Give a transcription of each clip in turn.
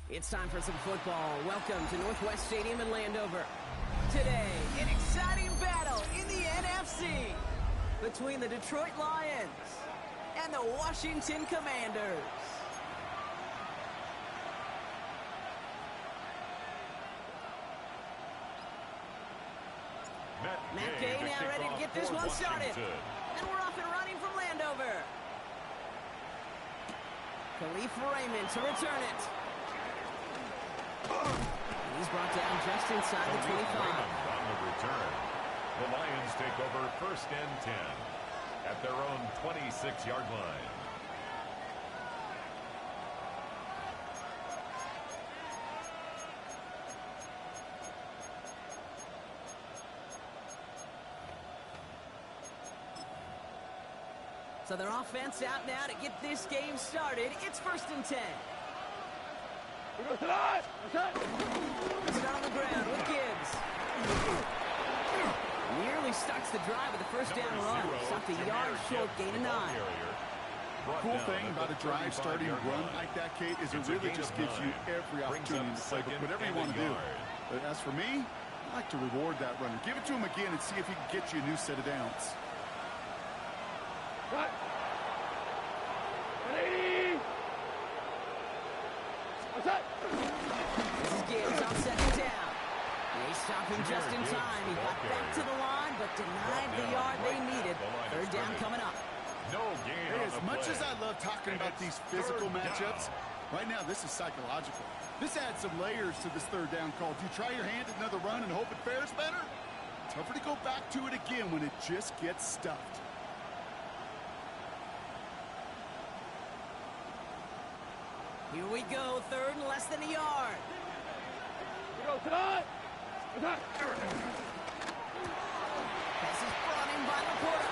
It's time for some football. Welcome to Northwest Stadium in Landover. Today, an exciting battle in the NFC between the Detroit Lions and the Washington Commanders. Matt Gay now ready to get this one started. And we're off and running from Landover. Khalif Raymond to return it. He's brought down just inside the 25. On the return, the Lions take over 1st and 10 at their own 26-yard line. So their offense out now to get this game started. It's 1st and 10. Start on the ground with Gibbs. Nearly starts the drive with a 1st down run. Stopped a yard short, gain of 9. Cool thing about a drive starting run like that, Kate, is it really just gives you every opportunity to play whatever you want to do. But as for me, I like to reward that runner. Give it to him again and see if he can get you a new set of downs. This is Gibbs on 2nd down. They stopped him just in time. He got back to the line, but denied the yard they needed. 3rd down coming up. No gain. Hey, as much as I love talking about these physical matchups, right now this is psychological. This adds some layers to this 3rd down call. Do you try your hand at another run and hope it fares better? Tougher to go back to it again when it just gets stuffed. Here we go, 3rd and less than a yard. Pass is brought in by Laporta.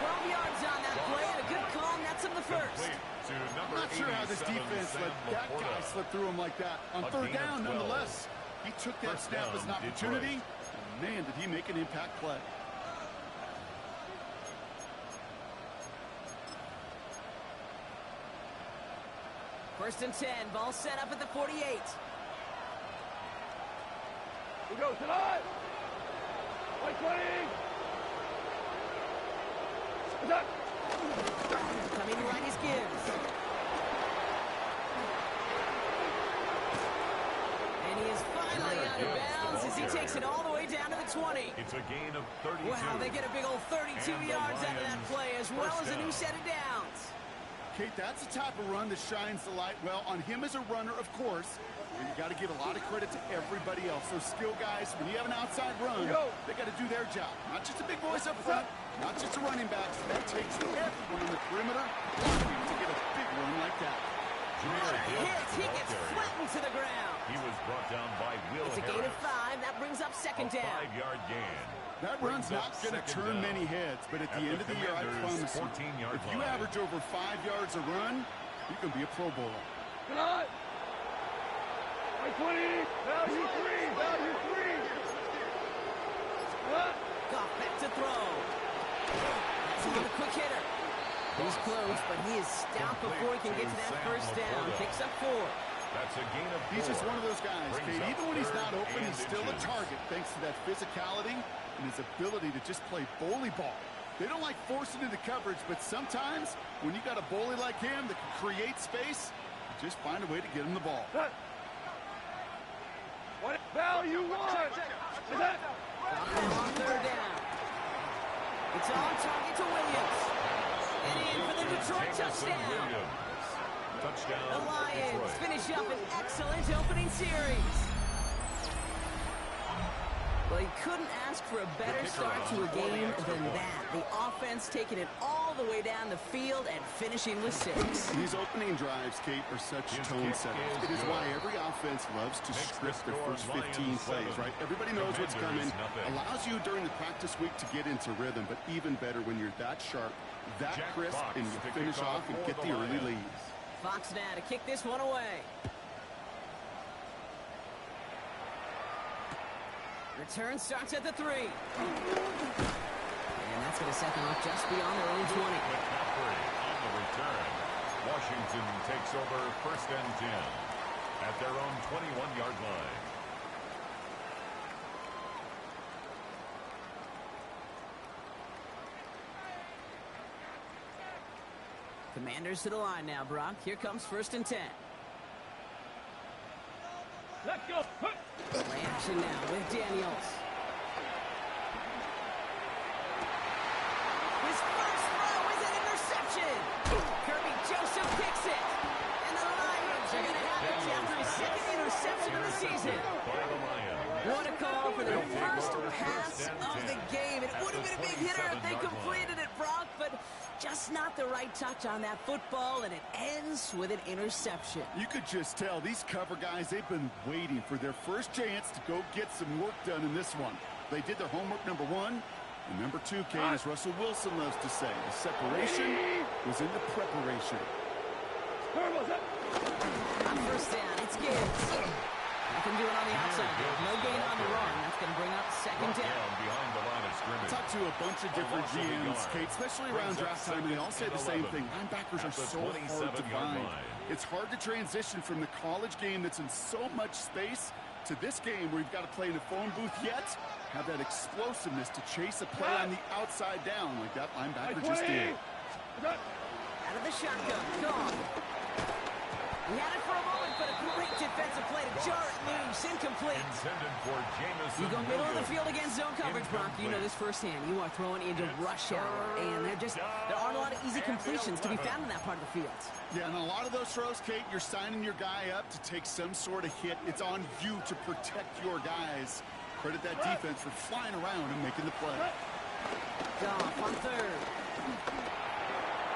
12 yards on that play, and a good call, and that's him the 1st. I'm not sure how this defense let that guy slip through him like that. On 3rd down, nonetheless, he took that snap as an opportunity, and man, did he make an impact play. First and 10, ball set up at the 48. We go tonight. Coming right is Gibbs. And he is finally out of bounds as he takes it all the way down to the 20. It's a gain of 32. Wow, they get a big old 32 yards out of that play, as well as a new set of downs. Kate, that's the type of run that shines the light well on him as a runner, of course. And you got to give a lot of credit to everybody else. Those skill guys, when you have an outside run, they got to do their job. Not just a big voice up front, not just a running back. That takes everyone on the perimeter to get a big run like that. He gets flattened to the ground. He was brought down by Will It's a gain of 5. That brings up 2nd down. 5-yard gain. That run's not going to turn many heads, but at the end of the year, I promise you, if you average over 5 yards a run, you can be a Pro Bowler. Tonight. 20. Value 3. Value 3. Goff back to throw. That's a quick hitter. He's close, but he is stout before he can get to that 1st down. Picks up 4. That's a gain of 4. He's just one of those guys, Kate. Even when he's not open, he's still a target thanks to that physicality and his ability to just play bully ball. They don't like forcing into coverage, but sometimes when you got a bully like him that can create space, you just find a way to get him the ball. What value 1? On 3rd down. It's on target to Williams. And in for the Detroit touchdown. The Lions finish up an excellent opening series. Well, you couldn't ask for a better start to a game than that. The offense taking it all the way down the field and finishing with 6. These opening drives, Kate, are such tone setters. It is why every offense loves to script their first 15 plays, right? Everybody knows what's coming. Allows you during the practice week to get into rhythm, but even better when you're that sharp, that crisp, and you finish off and get the early lead. Fox now to kick this one away. Return starts at the 3. And that's going to set them up just beyond their own 20. On the return, Washington takes over 1st and 10. at their own 21-yard line. Commanders to the line now, Brock. Here comes 1st and 10. Let's go. Play action now with Daniels. His first throw is an interception. Kirby Joseph picks it. And the Lions are going to have it after his 2nd interception of the season. What a call for their first pass of the game. It would have been a big hitter if they completed it, Brock, but just not the right touch on that football, and it ends with an interception. You could just tell these cover guys, they've been waiting for their first chance to go get some work done in this one. They did their homework, number one. And number two, Kate, as Russell Wilson loves to say, the separation was in the preparation. On 1st down, it's Gibbs. Nothing doing on the outside there. No gain on the run. That's going to bring up 2nd down. Behind the line of scrimmage. Talk to a bunch of different GMs, Kate, especially around draft time, and they all say the same thing. Linebackers are so hard to find. It's hard to transition from the college game that's in so much space to this game where you've got to play in a phone booth, yet have that explosiveness to chase a play on the outside down like that linebacker just did. Out of the shotgun. Gone. He had it for a moment, but a great defensive play to jar it loose. Incomplete. Intended for Jamison. You go middle of the field against zone coverage, Brock. You know this firsthand. You are throwing into rush hour, and there aren't a lot of easy completions to be found in that part of the field. Yeah, and a lot of those throws, Kate, you're signing your guy up to take some sort of hit. It's on you to protect your guys. Credit that defense for flying around and making the play. Goff on 3rd.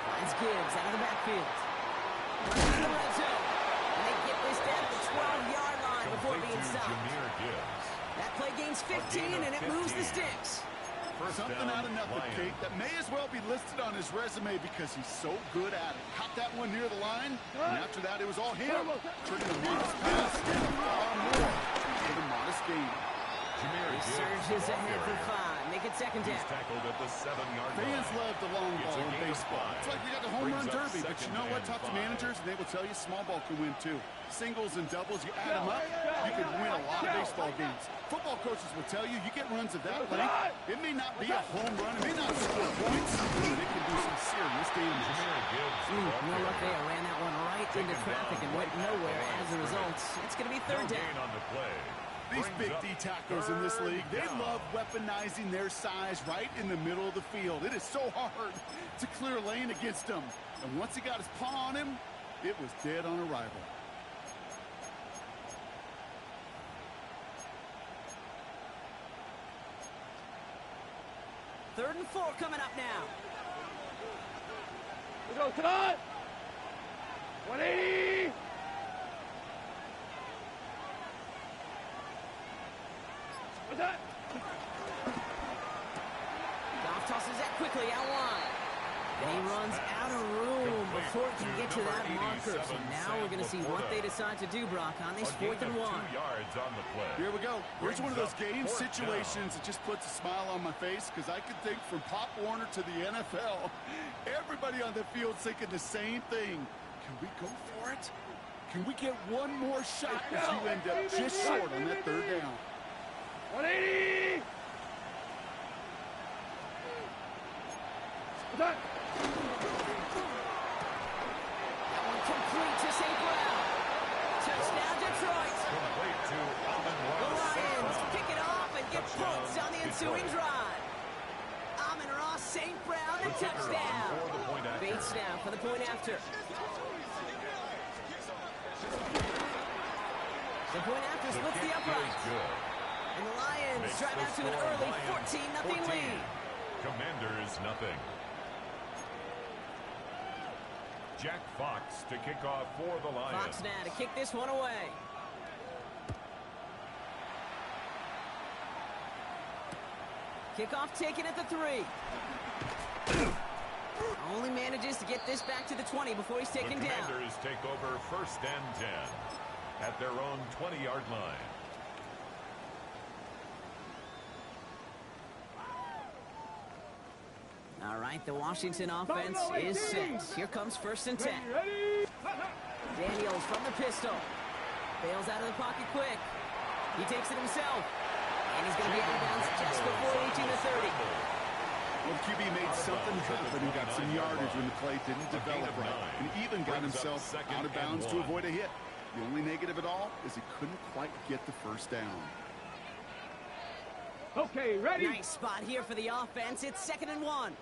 Finds Gibbs out of the backfield. Runs the red zone. And they get this down to the 12-yard line before being stopped. That play gains 15, and it moves the sticks. Something out of nothing, Kate, that may as well be listed on his resume because he's so good at it. Caught that one near the line, and after that, it was all him. Turning a modest pass into far more with a modest gain. He surges ahead for 5. Make it 2nd down. He's tackled at the 7-yard line. Fans love the long ball in baseball. It's like we got the home run derby, but you know what? Talk to managers, and they will tell you small ball can win too. Singles and doubles, you add them up, you can win a lot of baseball games. Football coaches will tell you, you get runs of that length, it may not be a home run, it may not score points, but it can do some serious damage. No luck there. Ran that one right into traffic and went nowhere as a result. It's going to be 3rd down. On the play. These big D tackles in this league, they love weaponizing their size right in the middle of the field. It is so hard to clear a lane against him. And once he got his paw on him, it was dead on arrival. Third and 4 coming up now. We go tonight. 180. What's that? Goff tosses that quickly out wide. And he runs out of room before it can get to that marker. So now we're going to see what they decide to do, Brock, on this 4th and 1. 2 yards on the play. Here we go. Here's one of those game situations that just puts a smile on my face because I could think from Pop Warner to the NFL, everybody on the field thinking the same thing. Can we go for it? Can we get one more shot as you end up just short on that 3rd down? 180. What's that? That one complete to St. Brown. Touchdown, Detroit. Complete to The Lions pick it off and get points on the ensuing drive. Amon-Ra St. Brown, a touchdown. Bates now for the point after. The point after splits the upright. And the Lions drive out to an early 14-0 lead. Commanders nothing. Jack Fox to kick off for the Lions. Fox now to kick this one away. Kickoff taken at the 3. Only manages to get this back to the 20 before he's taken down. The Commanders take over 1st and 10 at their own 20-yard line. All right, the Washington offense is set. Here comes 1st and 10. Daniels from the pistol. Bails out of the pocket quick. He takes it himself. And he's going to be out of bounds just before reaching the 30. Well, QB made something happen and got some yardage when the play didn't develop right. And even got himself out of bounds to avoid a hit. The only negative at all is he couldn't quite get the first down. Okay, ready? Nice spot here for the offense. It's 2nd and 1.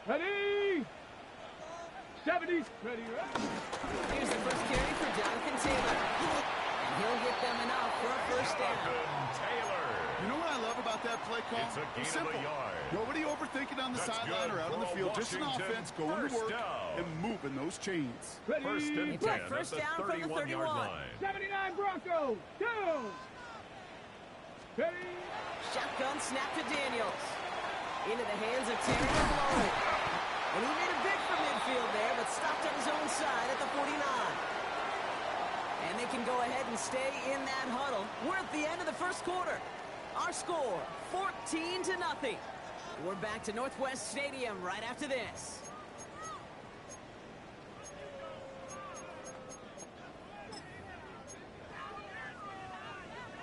Ready? 70s. Ready, ready. Here's the first carry for Jonathan Taylor. And he'll get them enough for a first down. Taylor. You know what I love about that play call? It's a gain simple. of a yard. Nobody overthinking on the sideline or out on the field. Just an offense going to work and moving those chains. Ready? First and 10 Yeah, first at down the from the 31-yard 31. line. 79 Broncos. Down. Ready? Shotgun snap to Daniels. Into the hands of Terry Lloyd. And he made a bid for midfield there, but stopped on his own side at the 49. And they can go ahead and stay in that huddle. We're at the end of the first quarter. Our score, 14-0. We're back to Northwest Stadium right after this.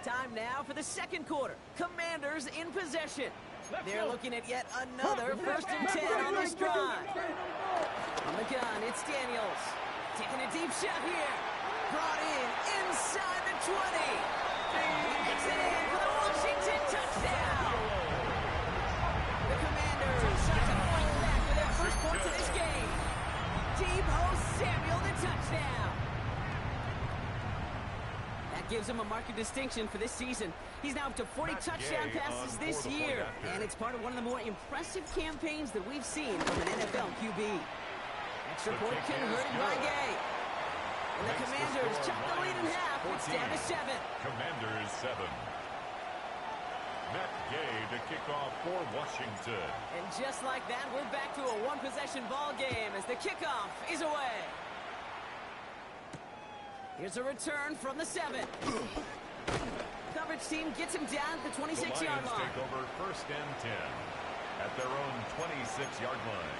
Time now for the second quarter. Commanders in possession. They're looking at yet another 1st and 10 on this drive. On the gun, it's Daniels. Taking a deep shot here. Brought in inside the 20. He gets it in for the Washington touchdown. The Commanders start to fight back with their first points of this game. Deebo Samuel, the touchdown. That gives him a mark of distinction for this season. He's now up to 40 touchdown passes this year. And it's part of one of the more impressive campaigns that we've seen from an NFL QB. Extra point converted by Gay. And the Commanders chop the lead in half. It's down to 7. Commanders 7. Matt Gay to kick off for Washington. And just like that, we're back to a one-possession ball game as the kickoff is away. Here's a return from the 7. Coverage team gets him down at the 26-yard line. Take over 1st and 10 at their own 26-yard line.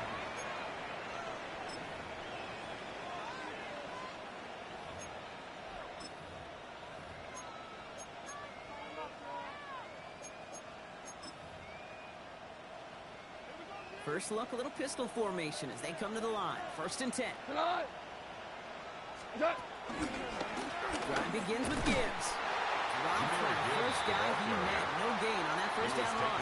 First look, a little pistol formation as they come to the line. 1st and 10. Drive begins with Gibbs. Rob Pratt, first guy he met. No gain on that first down run.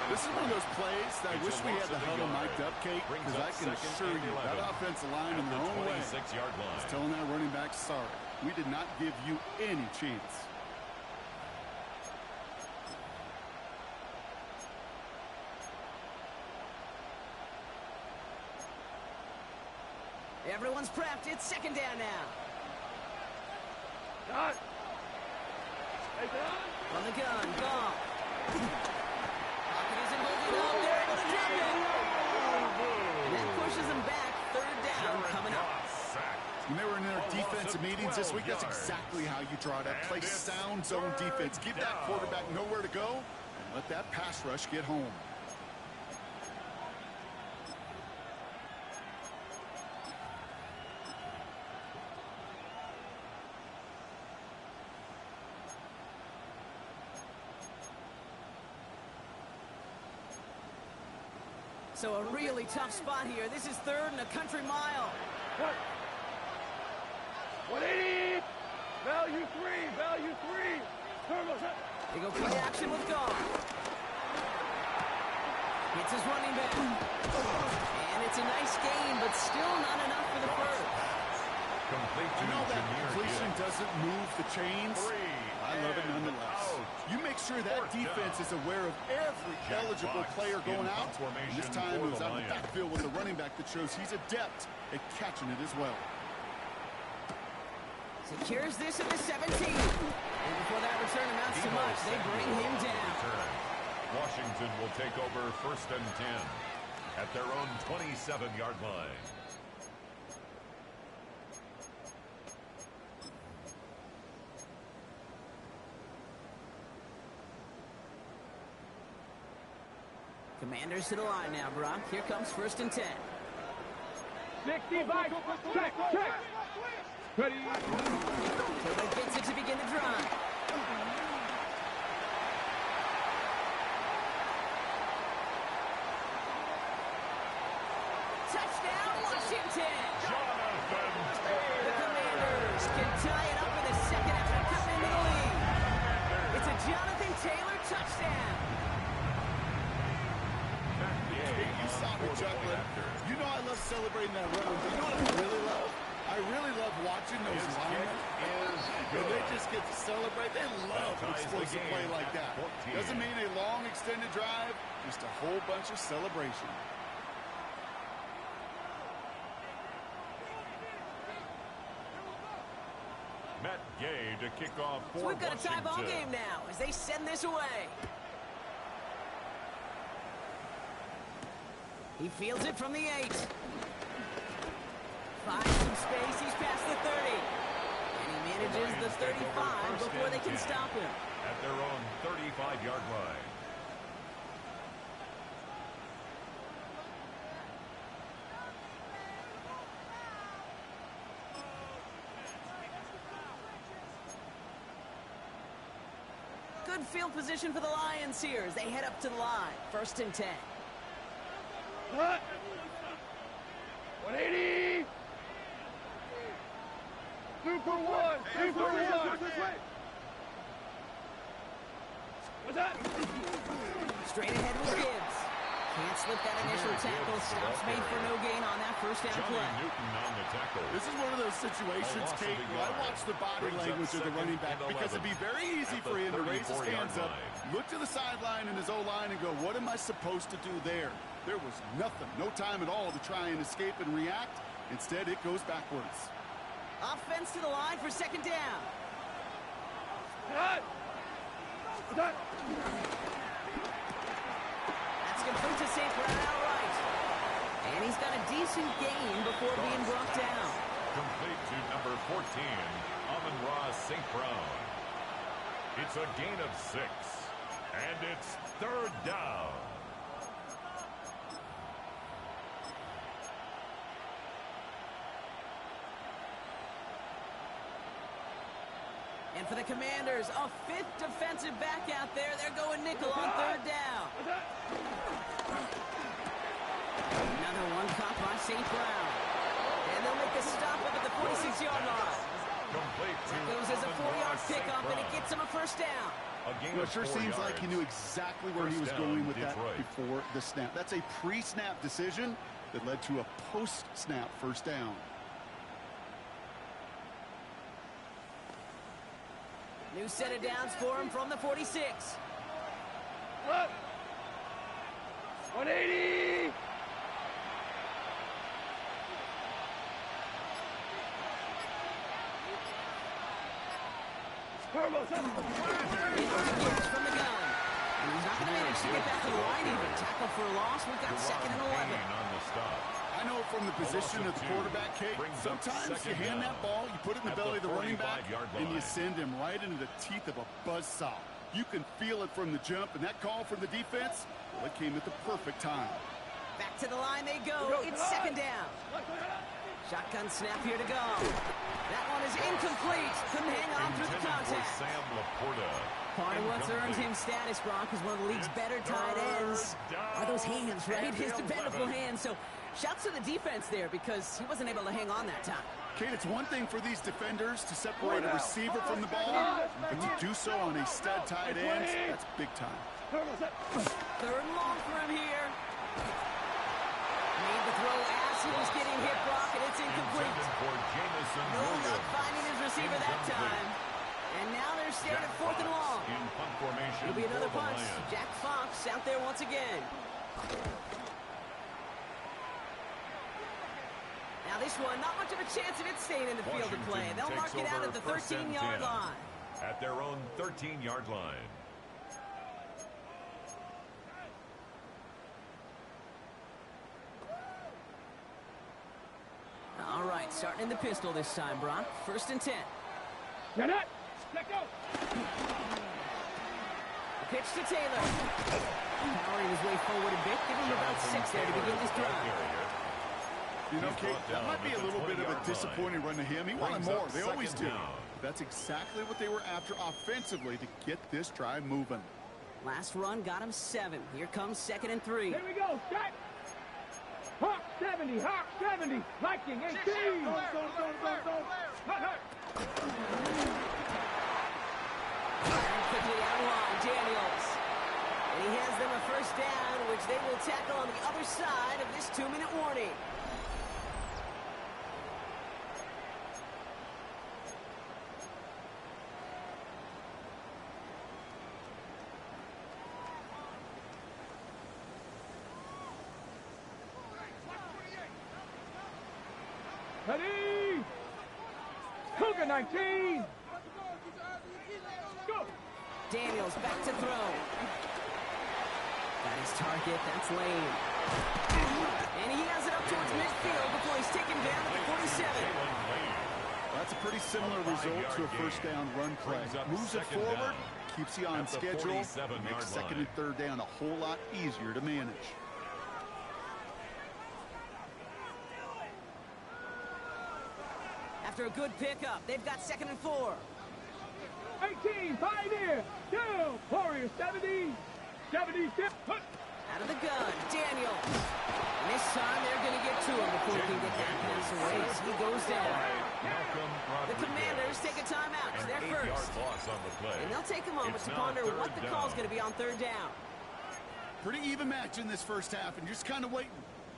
This is one of those plays that I wish we had the huddle mic'd up, Kate, because I can assure you that offensive line in their own way is telling that running back, sorry, we did not give you any chance. Everyone's prepped. It's 2nd down now. Done. Hey, done. On the gun, Goff. Pocket isn't holding up. They're able to drop it. And that pushes them back. 3rd down coming up. When they were in their defensive meetings this week, that's exactly how you draw it up. Play sound zone defense. Give that quarterback nowhere to go and let that pass rush get home. So a really tough spot here. This is 3rd and a country mile. 180. Value 3. Value 3. Turbo. They go play action with Goff. Hits his running back. And it's a nice gain, but still not enough for the first. You know that completion doesn't move the chains? I love it nonetheless. You make sure that defense is aware of every eligible player going out. And this time it was out in the backfield with a running back that shows he's adept at catching it as well. Secures this at the 17. And before that return amounts to much, they bring him down. Washington will take over 1st and 10 at their own 27-yard line. Commanders to the line now, Brock. Here comes 1st and 10. 65. Check. Ready. Taylor gets it to begin the drive. Touchdown, Washington! The Commanders can tie it up in the second after cutting into the lead. It's a Jonathan Taylor touchdown. You saw me juggling. You know I love celebrating that run. You know what I really love? I really love watching those linemen. When they just get to celebrate, they love an explosive play like that. Doesn't mean a long extended drive, just a whole bunch of celebration. Matt Gay to kick off for So we've got a tie ball Washington. game now as they send this away. He fields it from the 8. Finds some space. He's past the 30. And he manages the 35 before they can stop him. At their own 35-yard line. Good field position for the Lions here as they head up to the line. 1st and 10. Cut. 180. 2 for 1. 2 for 1. What's that? Straight ahead with Gibbs. Can't slip that initial tackle. Stops made for no gain on that first down Johnny play. Newton on the tackle. This is one of those situations, Kate, where I watch the body language of the running back because it'd be very easy for him to raise his hands up, look to the sideline in his O-line and go, what am I supposed to do there? There was nothing, no time at all to try and escape and react. Instead, it goes backwards. Offense to the line for 2nd down. Cut. What's that? That's complete to St. Brown outright. And he's got a decent gain before being brought down. Complete to number 14, Amon-Ra St. Brown. It's a gain of 6. And it's 3rd down. And for the Commanders, a 5th defensive back out there. They're going nickel on 3rd down. Another one caught by St. Brown. And they'll make a stop up at the 46-yard line. Complete to That goes as a 4-yard Amon-Ra St. pickup, and it Brown. gets him a 1st down. A gain Well, of it sure 4 seems like he yards. knew exactly where he was First down, going with that Detroit. before the snap. That's a pre-snap decision that led to a post-snap 1st down. New set of downs for him from the 46. Cut. 180. Turbo. Gibbs from the gun. And he's not going to manage to get back to the line even. Tackle for a loss. We've got 2nd and 11. Gain on the stop. I know from the position of the quarterback, Kate, Brings up sometimes you 2nd hand down. that ball, you put it in the At belly the of the running back, 45-yard and you line. send him right into the teeth of a buzzsaw. You can feel it from the jump, and that call from the defense, well, it came at the perfect time. Back to the line they go. It's 2nd down. Shotgun snap here to go. That one is incomplete. Couldn't hang on through the Intended for contact. Sam Laporta. Part of what's earned him Incomplete. status, Brock, is one of the league's better tight ends. Are those hands, right? His dependable hands. So shouts to the defense there because he wasn't able to hang on that time. Kate, it's one thing for these defenders to separate a receiver from the ball, but to do so on a stud tight end, that's big time. 3rd and long for him here. Made the throw as he was getting hit, Brock, and it's incomplete. Intended for Jamison No luck Williams. finding his receiver that time. And now they're staring at 4th and long. In punt formation It'll be another for the punch. Lions. Jack Fox out there once again. Now this one, not much of a chance of it staying in the field of play. Washington They'll mark takes it out over at the 1st and 13-yard 10. line. At their own 13-yard line. All right, starting in the pistol this time, Brock. 1st and 10. Get it. Let go. The pitch to Taylor. Powering his way forward a bit. Give him about 6 there to begin this drive. You know, He's Kate, brought that down might be at a the little bit of a 20-yard disappointing line. run to him. He wanted Brings more. up They always second do. down. That's exactly what they were after offensively to get this drive moving. Last run got him 7. Here comes 2nd and 3. Here we go. Set. Hawk 70. Hawk 70. Viking 18. Go. Hut. And quickly out of line, Daniels. And he hands them a first down, which they will tackle on the other side of this 2-minute warning. Ready. Cougar 19. Go. Daniels back to throw. Got his target. That's Lane. And he has it up towards midfield before he's taken down at the 47. That's a pretty similar result to a first down run play. Moves it forward, keeps you on schedule, makes 2nd and 3rd down a whole lot easier to manage. After a good pickup, they've got 2nd and 4. 18. Pioneer. Down. Warrior 70. 76. Hut. Out of the gun, Daniels. And this time they're going to get to him before he can get that pass away as he goes down. The Commanders take a timeout. It's their first. And they'll take a moment to ponder what the call's going to be on 3rd down. Pretty even match in this first half, and you're just kind of waiting.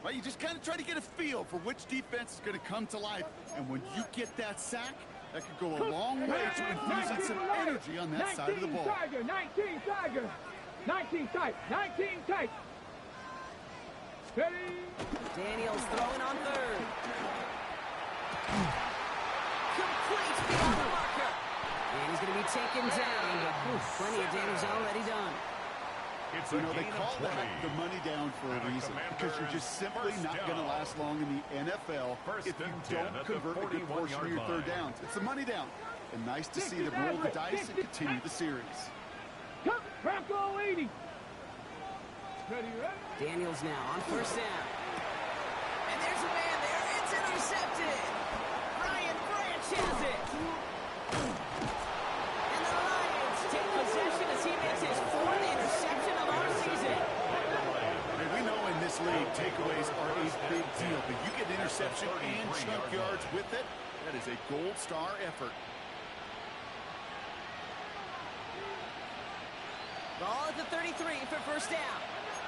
Right? You just kind of try to get a feel for which defense is going to come to life. And when you get that sack, that could go a long way to infusing some energy on that side of the ball. 19 Tiger. 19 tight. 19 tight. Ready. Daniels throwing on 3rd. Complete beyond the marker. And he's going to be taken down. But plenty of damage already done. You know, they call that the money down for a reason, because you're just simply not going to last long in the NFL if you don't convert a good portion of your 3rd downs. It's the money down. And nice to see them roll the dice and continue the series. Come, Bronco 80. Ready. Daniels now on 1st down. And there's a man there. It's intercepted. Brian Branch has it. And the Lions take possession as he makes his 4th interception of our season. We know in this league, takeaways are a big deal, but you get interception and chunk yards with it, that is a gold star effort. Ball at the 33 for 1st down.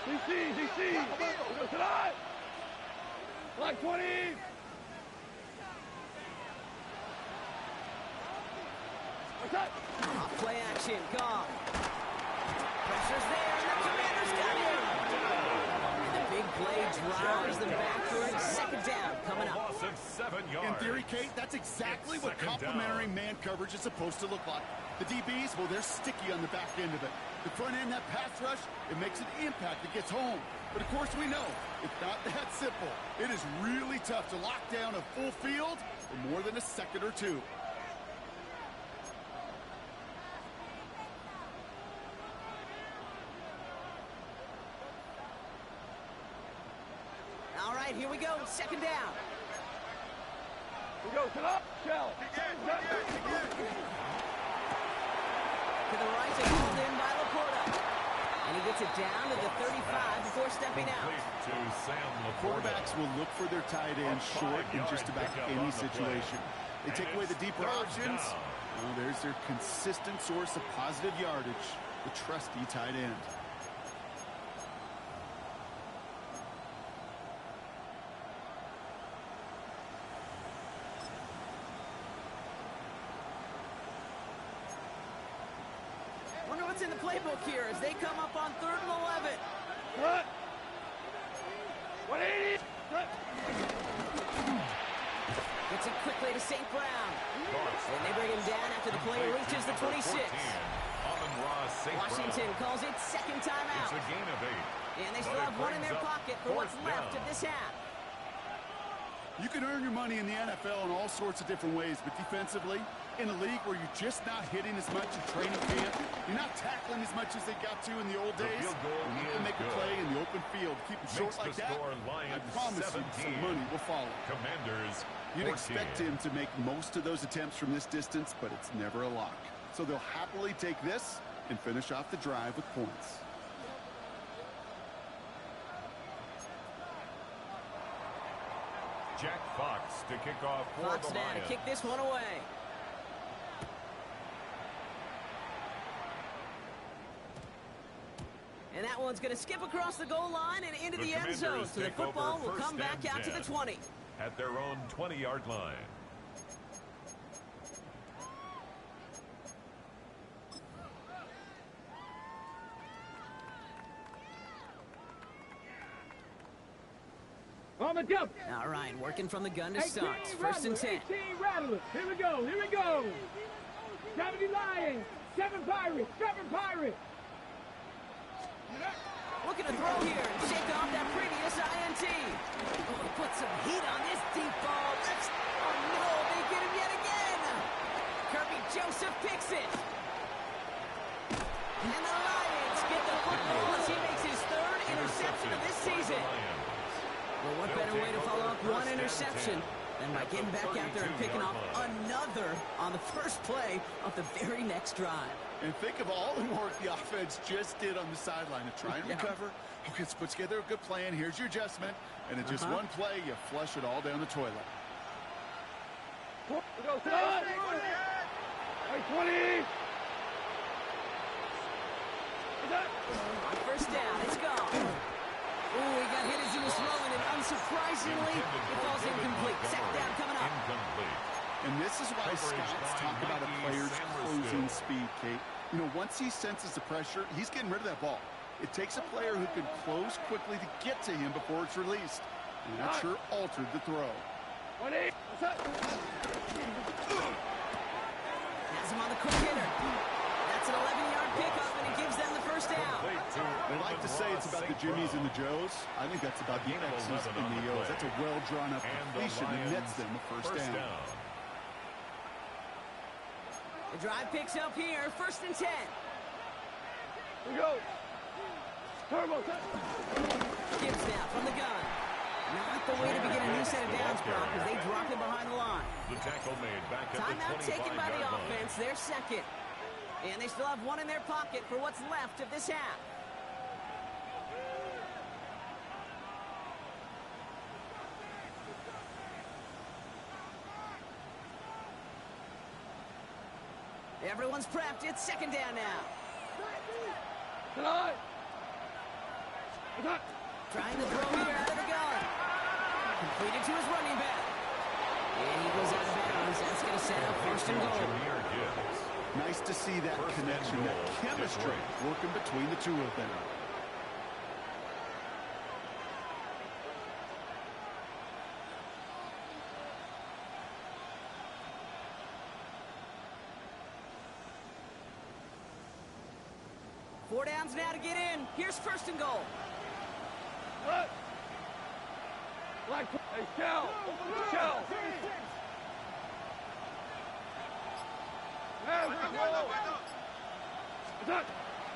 DC. Go tonight. Like 20. What's that? Off play action, gone. Pressure's there, and the Commanders got him. And the big play drives them back for a 2nd down coming up. Loss of 7 yards. In theory, Kate, that's exactly what complementary man coverage is supposed to look like. The DBs, well, they're sticky on the back end of it. The front end, that pass rush, it makes an impact. It gets home. But, of course, we know it's not that simple. It is really tough to lock down a full field for more than a second or two. All right, here we go. 2nd down. We go to the shell. To the right, and pulled in by Laporta. And he gets it down to the 35 before stepping out. To Sam Laporta. Quarterbacks will look for their tight end short in just about any situation. They take away the deeper options. Well, there's their consistent source of positive yardage, the trusty tight end. Wonder what's in the playbook here as they come up on 3rd and 11. What? 180. Gets it quickly to St. Brown. And they bring him down after the play reaches the 26. Washington calls it 2nd timeout. It's a gain of 8. And they still have one in their pocket for what's left of this half. You can earn your money in the NFL in all sorts of different ways, but defensively, in a league where you're just not hitting as much in training camp, you're not tackling as much as they got to in the old days, you can make a play in the open field. Keep it short like that, I promise you some money will follow. Commanders, 14. You'd expect him to make most of those attempts from this distance, but it's never a lock. So they'll happily take this and finish off the drive with points. Jack Fox to kick off for Fox the now Lions. to kick this one away. And that one's going to skip across the goal line and into the end zone. So the football will come back out to the 20. At their own 20-yard line. On the jump. All right, working from the gun to start. First and 10. 18 Rattlers. Here we go. Here we go. 70 Lions. 7 Pirates. 7 Pirates. Looking to throw here and shake off that previous INT. Oh, he put some heat on this deep ball. Oh, no, they get him yet again. Kirby Joseph picks it. And the Lions get the football as he makes his 3rd interception of this season. Well, what better way to follow up one interception than by getting back out there and picking off another on the first play of the very next drive. And think of all the work the offense just did on the sideline to try and recover. Okay, let's put together a good plan. Here's your adjustment. And in just one play, you flush it all down the toilet. We go, 20. On first down, it's gone. Ooh, he got hit as he was throwing, and unsurprisingly, it falls incomplete. Second down coming up. Incomplete. And this is why scouts talk about a player's closing speed, Kate. You know, once he senses the pressure, he's getting rid of that ball. It takes a player who can close quickly to get to him before it's released. And that sure altered the throw. Has him on the quick hitter. That's an 11-yard pickup, and it gives them the first down. They like to say it's about the Jimmies and the Joes. I think that's about the X's and the O's. That's a well-drawn-up completion that nets them a first down. The drive picks up here, first and 10. We go. Turbo. Gibbs now from the gun. Not the way to begin a new set of downs, Brock, as they drop him behind the line. The tackle made back at Timeout the 25-yard taken by the line. offense, their second. And they still have one in their pocket for what's left of this half. Everyone's prepped. It's second down now. Trying to throw here out of the gun. Completed to his running back. And he goes out of bounds. That's going to set up first and goal. Nice to see that connection, that chemistry working between the two of them. Four downs now to get in. Here's first and goal. Hey, Shell.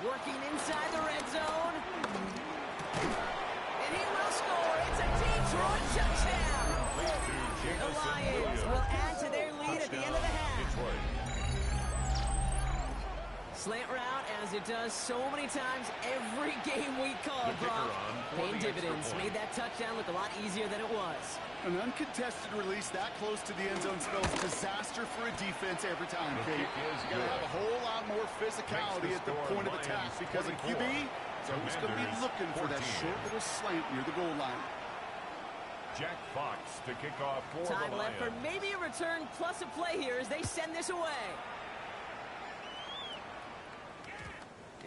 Working inside the red zone. And he will score. It's a Detroit touchdown. The Lions will add to their lead at the end of the half. Slant route, as it does so many times every game we call, Brock. Paying dividends. Made that touchdown look a lot easier than it was. An uncontested release that close to the end zone spells disaster for a defense every time, Kate. You got to have a whole lot more physicality at the point of attack because a QB is always going to be looking for that short little slant near the goal line. Jack Fox to kick off for Time the left for Lions. maybe a return plus a play here as they send this away.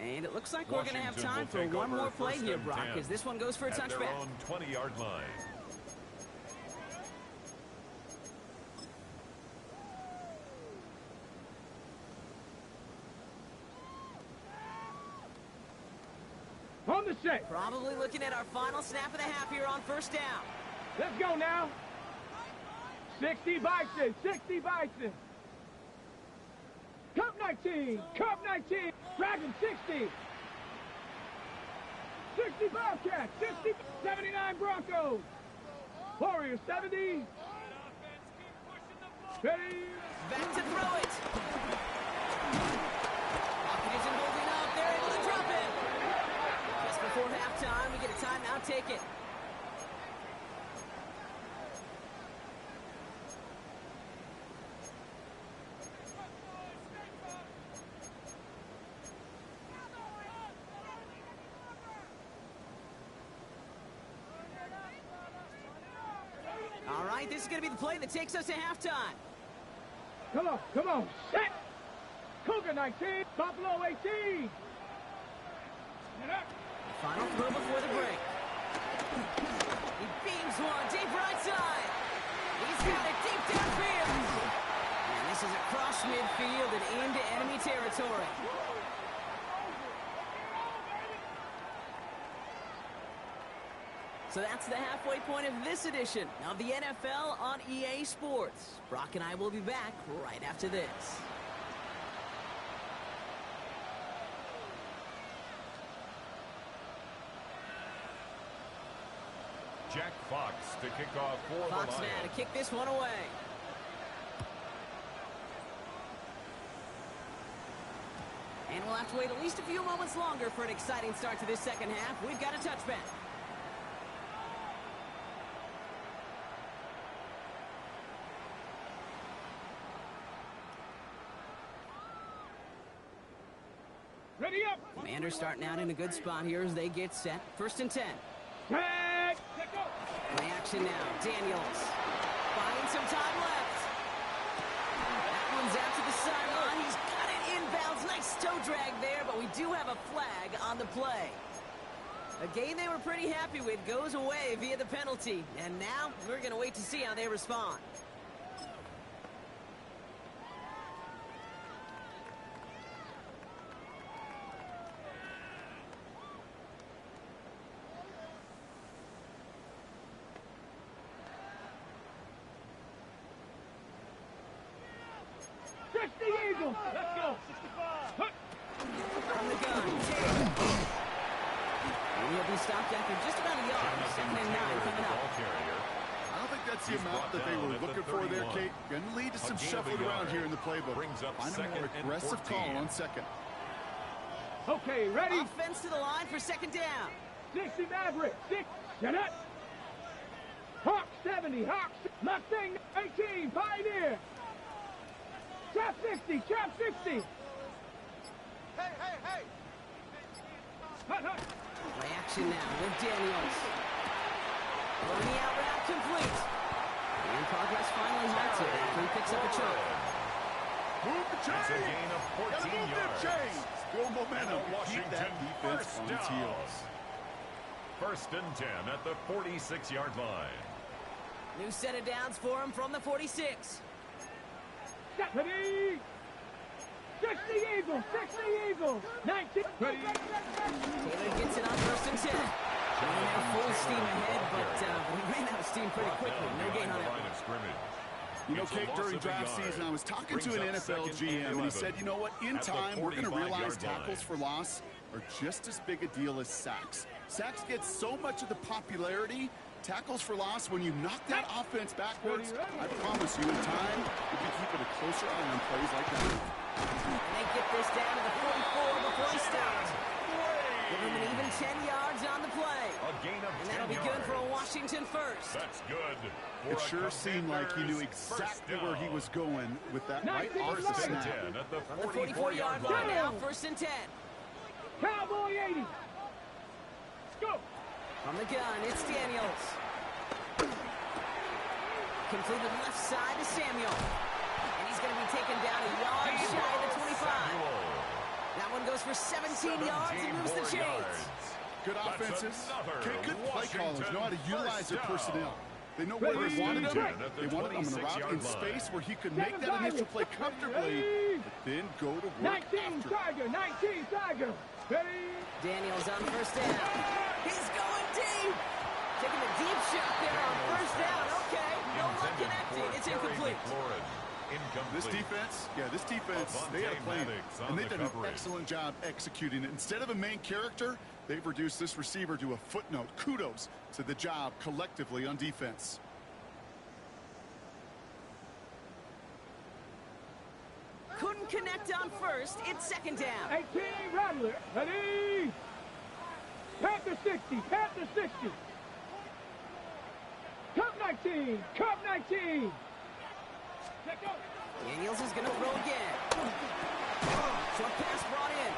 And it looks like we're going to have time for one more play here, Brock, as this one goes for a at their touchback. own 20-yard line. On the set. Probably looking at our final snap of the half here on first down. Let's go now. 60 Bison, 60 Bison. Cup 19, Cup 19. Dragon 60. 60 Bobcats, 60, 79 Broncos. Warriors 70. Ready. Back to throw it. Pocket isn't holding up. They're able to drop it. Just before halftime, we get a timeout. Take it. All right, this is going to be the play that takes us to halftime. Come on, come on. Set. Cougar 19, Buffalo 18. Final throw before the break. He beams one deep right side. He's got it deep downfield. And this is across midfield and into enemy territory. So that's the halfway point of this edition of the NFL on EA Sports. Brock and I will be back right after this. Jack Fox to kick off for Fox the now Lions. to kick this one away. And we'll have to wait at least a few moments longer for an exciting start to this second half. We've got a touchback. Ready up. Commanders starting out in a good spot here as they get set. 1st and 10. Tag. Let go. Play action now. Daniels buying some time left. That one's out to the sideline. He's got it inbounds. Nice toe drag there, but we do have a flag on the play. A game they were pretty happy with goes away via the penalty. And now we're going to wait to see how they respond. The Eagles. Let's go. 65. From the gun. And he'll be stopped after just about a yard. 2nd and 9 coming up. I don't think that's the amount that they were looking for there, Kate. Going to lead to some shuffling around here in the playbook. Brings up Find a second more and aggressive 14. call on second. Okay, ready. Offense to the line for 2nd down. 60 Maverick. 6. Get up. Hawk 70. Hawk. Mustang 18. Pioneer. Trap 60. Trap 60. Hey! Hut, hut. Play action now with Daniels. Throwing the out route complete. And progress finally halted after he picks up a chunk. Move the It's a chain. gain of 14 Gotta move them yards. chains. Build momentum. And Keep that Washington defense first on its down. heels. 1st and 10 at the 46-yard line. New set of downs for him from the 46. Ready. 60 Eagles. 60 Eagles. 19. Ready. Taylor gets it on 1st and 10. Going there full steam ahead, but we ran out of steam pretty quickly. No gain on that one. You know, Kate, during draft season, I was talking to an NFL GM, and he said, you know what, in time, we're going to realize tackles for loss are just as big a deal as sacks. Sacks get so much of the popularity. Tackles for loss, when you knock that offense backwards, I promise you, in time, you'll be keeping a closer eye on plays like that. And they get this down to the 44 before he stops. Give him an even 10 yards on the play. A gain of And that'll 10 be good for a yards. Washington first. That's good. It sure seemed like he knew exactly where he was going with that right off the 1st and snap. 10 at the From the 44-yard 44-yard line line. now, 1st and 10. Cowboy 80. Let's go. From the gun, it's Daniels. Completed left side to Samuel. And he's going to be taken down a yard shy of the 25. That one goes for 17 yards and moves the chains. Good offenses. Okay, good play callers. Know how to utilize their First down. personnel. They know where they wanted him. At the They wanted him on the route 26-yard in line. space where he could make that initial play comfortably, but then go to work 19 after. Tiger. 19 Tiger. Ready. Daniels on 1st down. He's going deep. Taking a deep shot there on 1st down. Okay, no luck connecting. It's This defense, they got a plan, and they've done an excellent job executing it. Instead of a main character, they've reduced this receiver to a footnote. Kudos to the job collectively on defense. Couldn't connect on first. It's second down. 18, Rattler. Ready? Panther 60. Panther 60. Cup 19. Cup 19. Let's go. Daniels is going to throw again. Short pass brought in.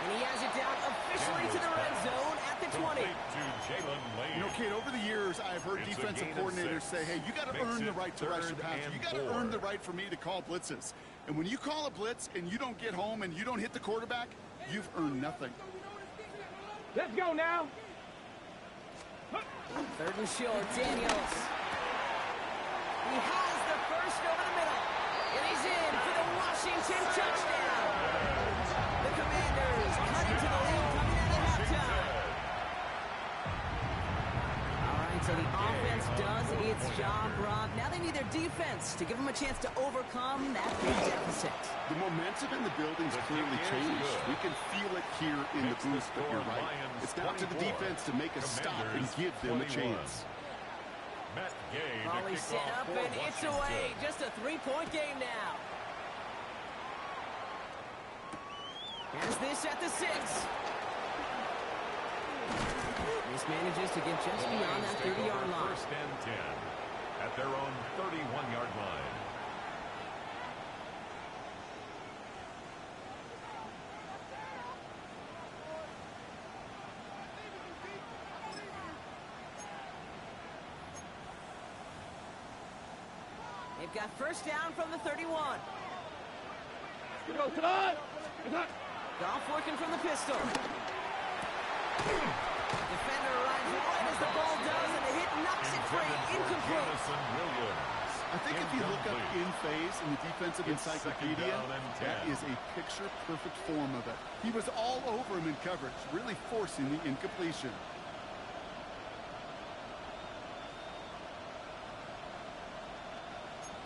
And he has it down officially to the red zone at the 20. You know, Kate, over the years, I've heard defensive coordinators say, hey, you got to earn the right to rush the passer. You got to earn the right for me to call blitzes. And when you call a blitz and you don't get home and you don't hit the quarterback, you've earned nothing. Let's go now. Third and short, Daniels. He has the first over the middle. And he's in for the Washington touchdown. The Commanders cutting to the lead coming out of halftime. All right, so the offense does its job, Rob. Now they need their defense to give them a chance to overcome that big deficit. The momentum in the building's clearly changed. We can feel it here in the booth, but you're right. It's down to the defense to make a stop and give them a chance. Volley set up, and it's away. Just a three-point game now. Has this at the 6. This manages to get just beyond that 30-yard line. First and 10 at their own 31-yard line. They've got first down from the 31. Goff working from the pistol. Defender arrives right as the ball does, and the hit knocks it free. Incomplete. I think if you look up in phase in the defensive encyclopedia, that is a picture-perfect form of it. He was all over him in coverage, really forcing the incompletion.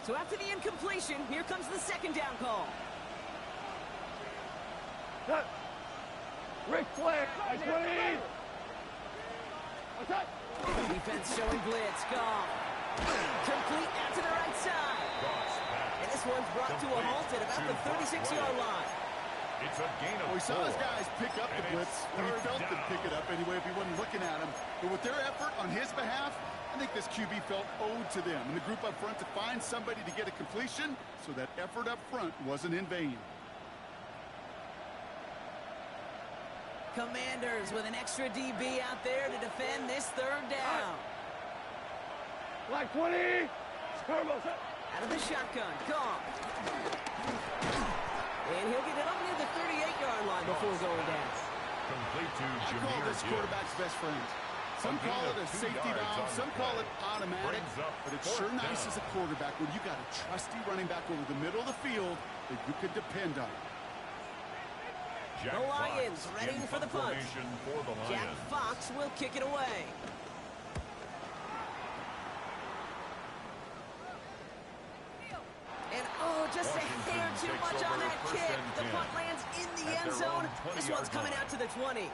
So after the incompletion, here comes the second down call. Rick Flair. Defense showing blitz. Goff. Complete out to the right side. And this one's brought to a halt at about the 36-yard line. It's a gain of 4. We saw his guys pick up the blitz, and he felt them pick it up anyway if he wasn't looking at him. But with their effort on his behalf, I think this QB felt owed to them and the group up front to find somebody to get a completion, so that effort up front wasn't in vain. Commanders with an extra DB out there to defend this third down. Like 20. Out of the shotgun. Goff. And he'll get it up near the 38-yard line before going down. Complete to I call this quarterback's best friend. Some call it a safety valve, some call it automatic, but it's sure nice as a quarterback when you got a trusty running back over the middle of the field that you could depend on. The Lions ready for the punch. Jack Fox will kick it away. And oh, just a hair too much on that kick. The punt lands in the end zone. This one's coming out to the 20.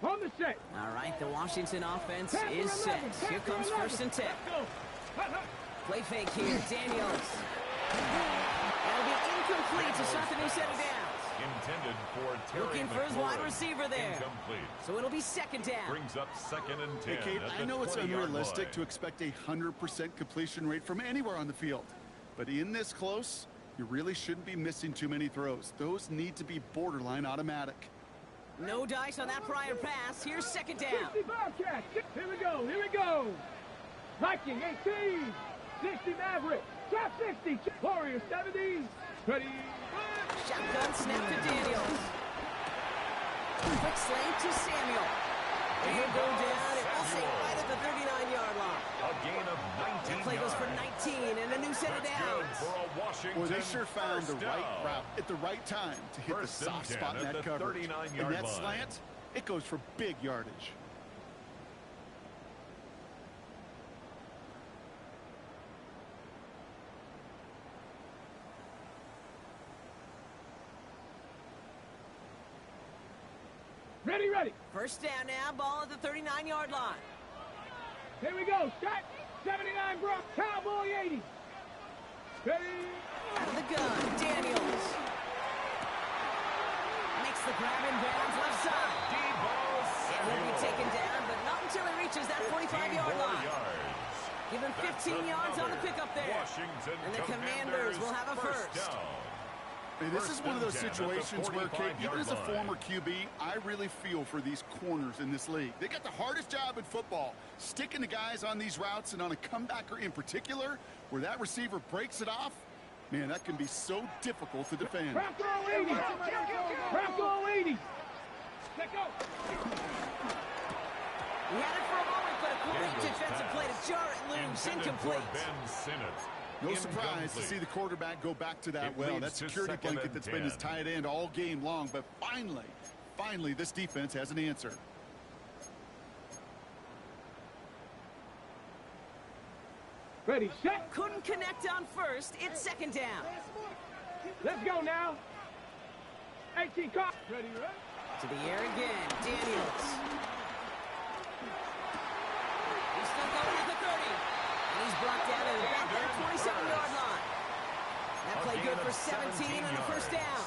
On the set. All right, the Washington offense is set. Here comes first and 10. Play fake here, Daniels. That'll be incomplete to start the new set of downs. Intended for Terry Looking for his wide receiver there. Incomplete. So it'll be second down. Brings up second and 10. Hey, Kate, I know it's unrealistic to expect a 100% completion rate from anywhere on the field. But in this close, you really shouldn't be missing too many throws. Those need to be borderline automatic. No dice on that prior pass. Here's second down. 60 Bobcats. Here we go. Here we go. Viking 18. 60 Maverick. Trap 60. Warrior 70. Ready. Shotgun snap to Daniels. Quick slant to Samuel. And he'll go down and we'll say right at the 39-yard line. A gain of 19 That play goes for 19 and a new set of downs. For a Well, they sure found the right route at the right time to hit the soft spot in that coverage. And that slant, it goes for big yardage. Ready, ready. First down now, ball at the 39-yard line. Here we go. Set. 79 Brock. Cowboy 80. Ready. Out of the gun, Daniels. Makes the grab in bounds left side. And he'll be taken down, but not until he reaches that 45-yard line. Give him 15 yards on the pickup there. And the Commanders will have a first. This is one of those situations where, Kate, even as a former QB, I really feel for these corners in this league. They got the hardest job in football, sticking the guys on these routes and on a comebacker in particular, where that receiver breaks it off. Man, that can be so difficult to defend. Bronco 80. Bronco 80. Let go. He had it for a moment, but a great defensive play to jar it loose, incomplete. No surprise to see the quarterback go back to that well. That security blanket that's been his tight end all game long. But finally, this defense has an answer. Ready, set. Couldn't connect on first. It's second down. Let's go now. 18 caught. Ready, ready. To the air again, Daniels. He's still going at the 30. And he's brought down at about that 27-yard line. That play good for 17 and a first down.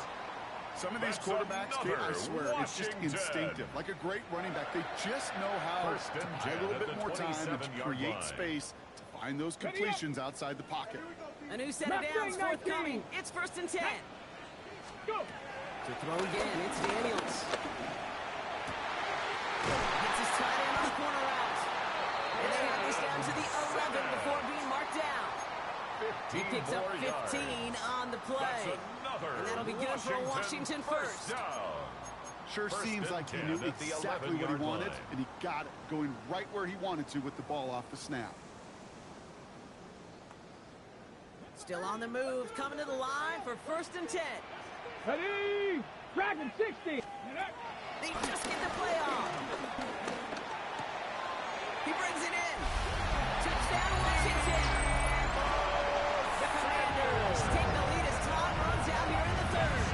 Some of these quarterbacks, Kate, I swear, it's just instinctive. Like a great running back, they just know how to buy a little bit more time and to create space to find those completions outside the pocket. A new set of downs forthcoming. It's first and 10. Go. To throw again, it's Daniels. Gets his tight end on the corner route. And they have this down to the 11 before being marked down. He picks up 15 on the play. And that'll be good for a Washington first. Sure seems like he knew exactly what he wanted, and he got it, going right where he wanted to with the ball off the snap. Still on the move, coming to the line for first and 10. Ready. Dragon 60. They just get the play off. He brings it in. Touchdown, Washington. The Commanders take the lead as Todd runs out here in the third.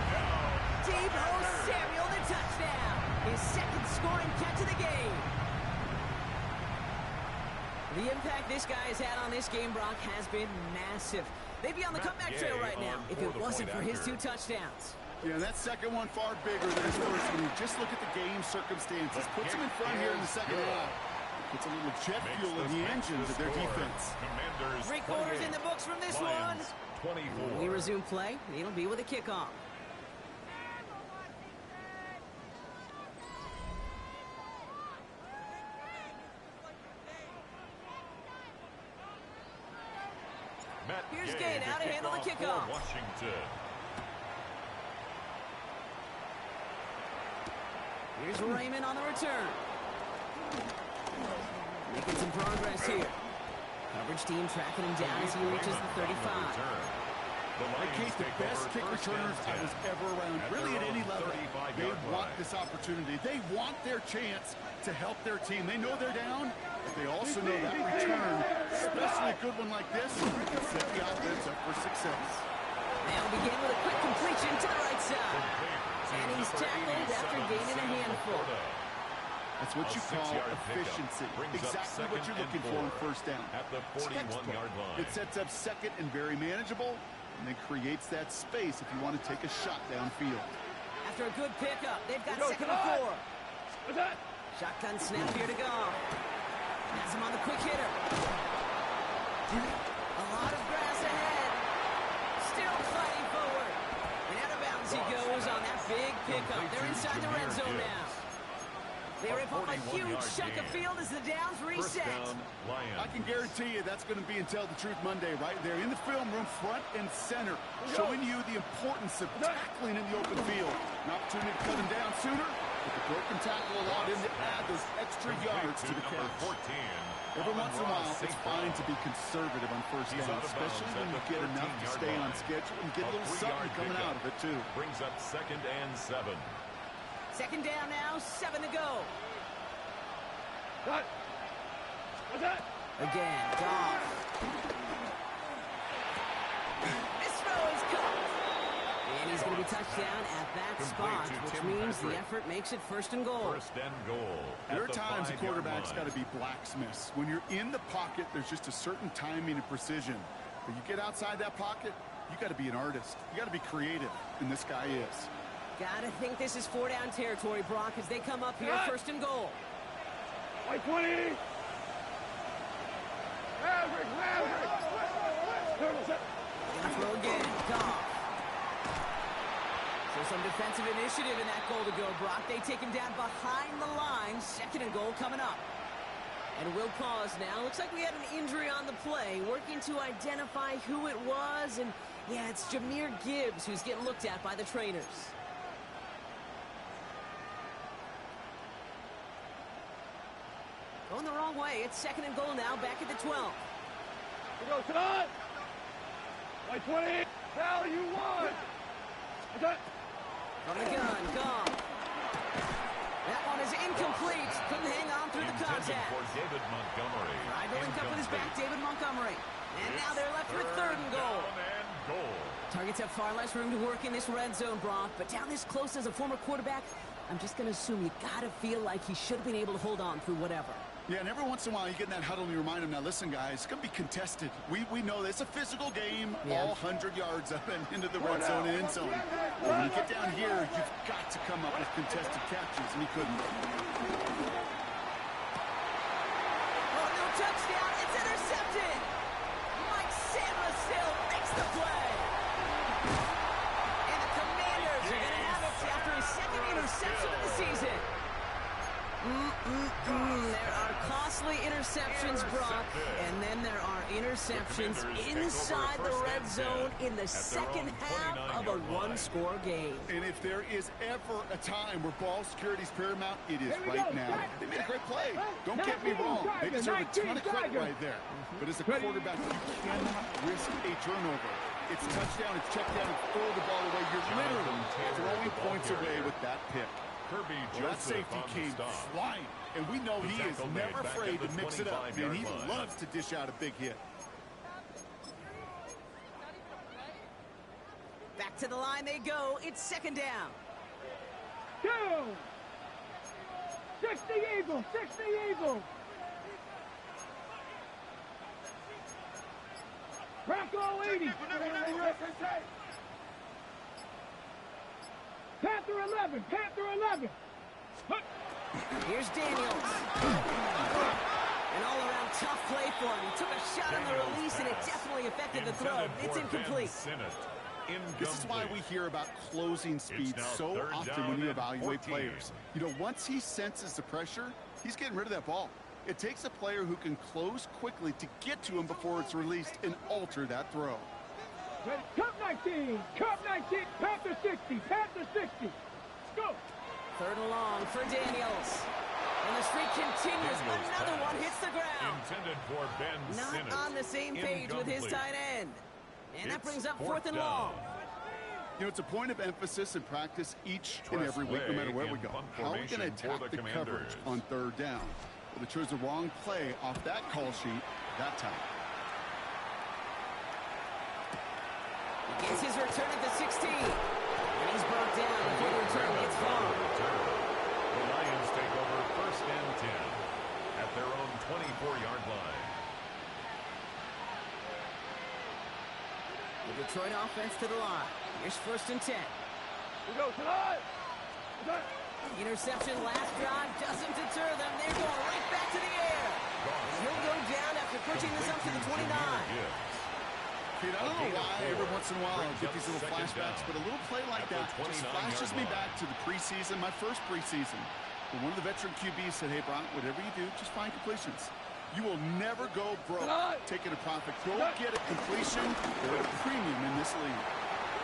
Deebo Samuel, the touchdown. His second scoring catch of the game. The impact this guy has had on this game, Brock, has been massive. They'd be on the comeback trail right now if it wasn't for his 2 touchdowns. Yeah, that second one far bigger than his first one. You just look at the game circumstances. Puts him in front here in the second half. Puts a little jet fuel in the engines of their defense. 3 quarters in the books from this one. When we resume play, it'll be with a kickoff. Here's Gay now to handle the kickoff. Here's Raymond on the return. Making some progress here. Coverage team tracking him down as he reaches the 35. Kate, the best kick returners I was ever around, really at any level. They want this opportunity. They want their chance to help their team. They know they're down, but they also know that return, especially a good one like this, can set the offense up for success. They'll begin with a quick completion to the right side. And he's tackled after gaining a handful. That's what you call efficiency. Exactly what you're looking for on first down. At the 41-yard line. It sets up second and very manageable, and then creates that space if you want to take a shot downfield. After a good pickup, they've got second and 4. Shotgun snap here to go. Has him on the quick hitter. A lot of grass ahead. Still fighting forward. And out of bounds he goes on that big pickup. They're inside the red zone now. They rip off a huge chunk of field as the downs reset. I can guarantee you that's going to be Until the Truth Monday right there in the film room, front and center, showing you the importance of tackling in the open field. An opportunity to cut him down sooner, But the broken tackle allowed him to add those extra yards to the catch. 14. Every once in a while, it's fine to be conservative on first down, especially when you get enough to stay on schedule and get a little something coming out of it, too. Brings up 2nd and 7. Second down now, 7 to go. Cut. What's that? Again, Goff. This throw is caught. And he's going to be touched down at that spot, which means the effort makes it 1st and goal. 1st and goal. There are times a quarterback's got to be blacksmiths. When you're in the pocket, there's just a certain timing and precision. But you get outside that pocket, you got to be an artist. You got to be creative, and this guy is. Gotta think this is 4-down territory, Brock, as they come up here, 1st and goal. White 20. Maverick. Gonna throw again, Goff. So some defensive initiative in that goal to go, Brock. They take him down behind the line. 2nd and goal coming up. And we'll pause now. Looks like we had an injury on the play. Working to identify who it was. And, yeah, it's Jahmyr Gibbs who's getting looked at by the trainers. Going the wrong way. It's 2nd and goal now. Back at the 12. We go tonight. White 20. Now you won. What's that? From the gun, Goff. That one is incomplete. Couldn't hang on through the contact. For David Montgomery. Tried to link up with his back, David Montgomery. And now they're left with 3rd and goal. Targets have far less room to work in this red zone, Brock. But down this close as a former quarterback, I'm just going to assume you got to feel like he should have been able to hold on through whatever. Yeah, and every once in a while you get in that huddle and you remind him, now listen, guys, it's going to be contested. We know this. It's a physical game, all 100 yards up and into the red zone and end zone. But when you get down here, you've got to come up with contested catches, and he couldn't. Oh, no touchdown. It's intercepted. Mike Samuel makes the play. And the Commanders are going to have it after his 2nd interception of the season. There are costly interceptions, Brock, and then there are interceptions inside the red zone in the 2nd half of a one-score game. And if there is ever a time where ball security is paramount, it is right now. They made a great play. Don't get me wrong. They deserve a ton of credit right there. But as a quarterback, you cannot risk a turnover. It's touchdown, it's check down, it's throw the ball away. You're literally throwing points away with that pick. That safety came flying, and we know he is never afraid to mix it up. Man, he loves to dish out a big hit. Back to the line they go. It's 2nd down. 2. 60 Eagles. 60 Eagles. Bronco 80. Panther 11. Panther 11. Here's Daniels. An all-around tough play for him. He took a shot on the release, and it definitely affected the throw. It's incomplete. This is why we hear about closing speed so often when you evaluate players. You know, once he senses the pressure, he's getting rid of that ball. It takes a player who can close quickly to get to him before it's released and alter that throw. Cup 19. Cup 19. Panther 60. Panther 60. Go. 3rd and long for Daniels. And the streak continues. Another one hits the ground. Intended for Ben Sinnott. Not on the same page with his tight end. And that brings up 4th and long. You know, it's a point of emphasis in practice each and every week, no matter where we go. How are we going to attack the coverage on 3rd down? Well, they chose the wrong play off that call sheet that time. He gets his return at the 16. And he's brought down before the return gets far. The Lions take over 1st and 10 at their own 24-yard line. The Detroit offense to the line. Here's 1st and 10. We go tonight. Interception last drive doesn't deter them. They're going right back to the air. And he'll go down after pushing this up to the 29. Dude, I don't know why every once in a while I'll get these little flashbacks, but a little play like that just flashes me back to the preseason, my first preseason. When one of the veteran QBs said, hey, Brock, whatever you do, just find completions. You will never go broke taking a profit. Go get a completion or a premium in this league.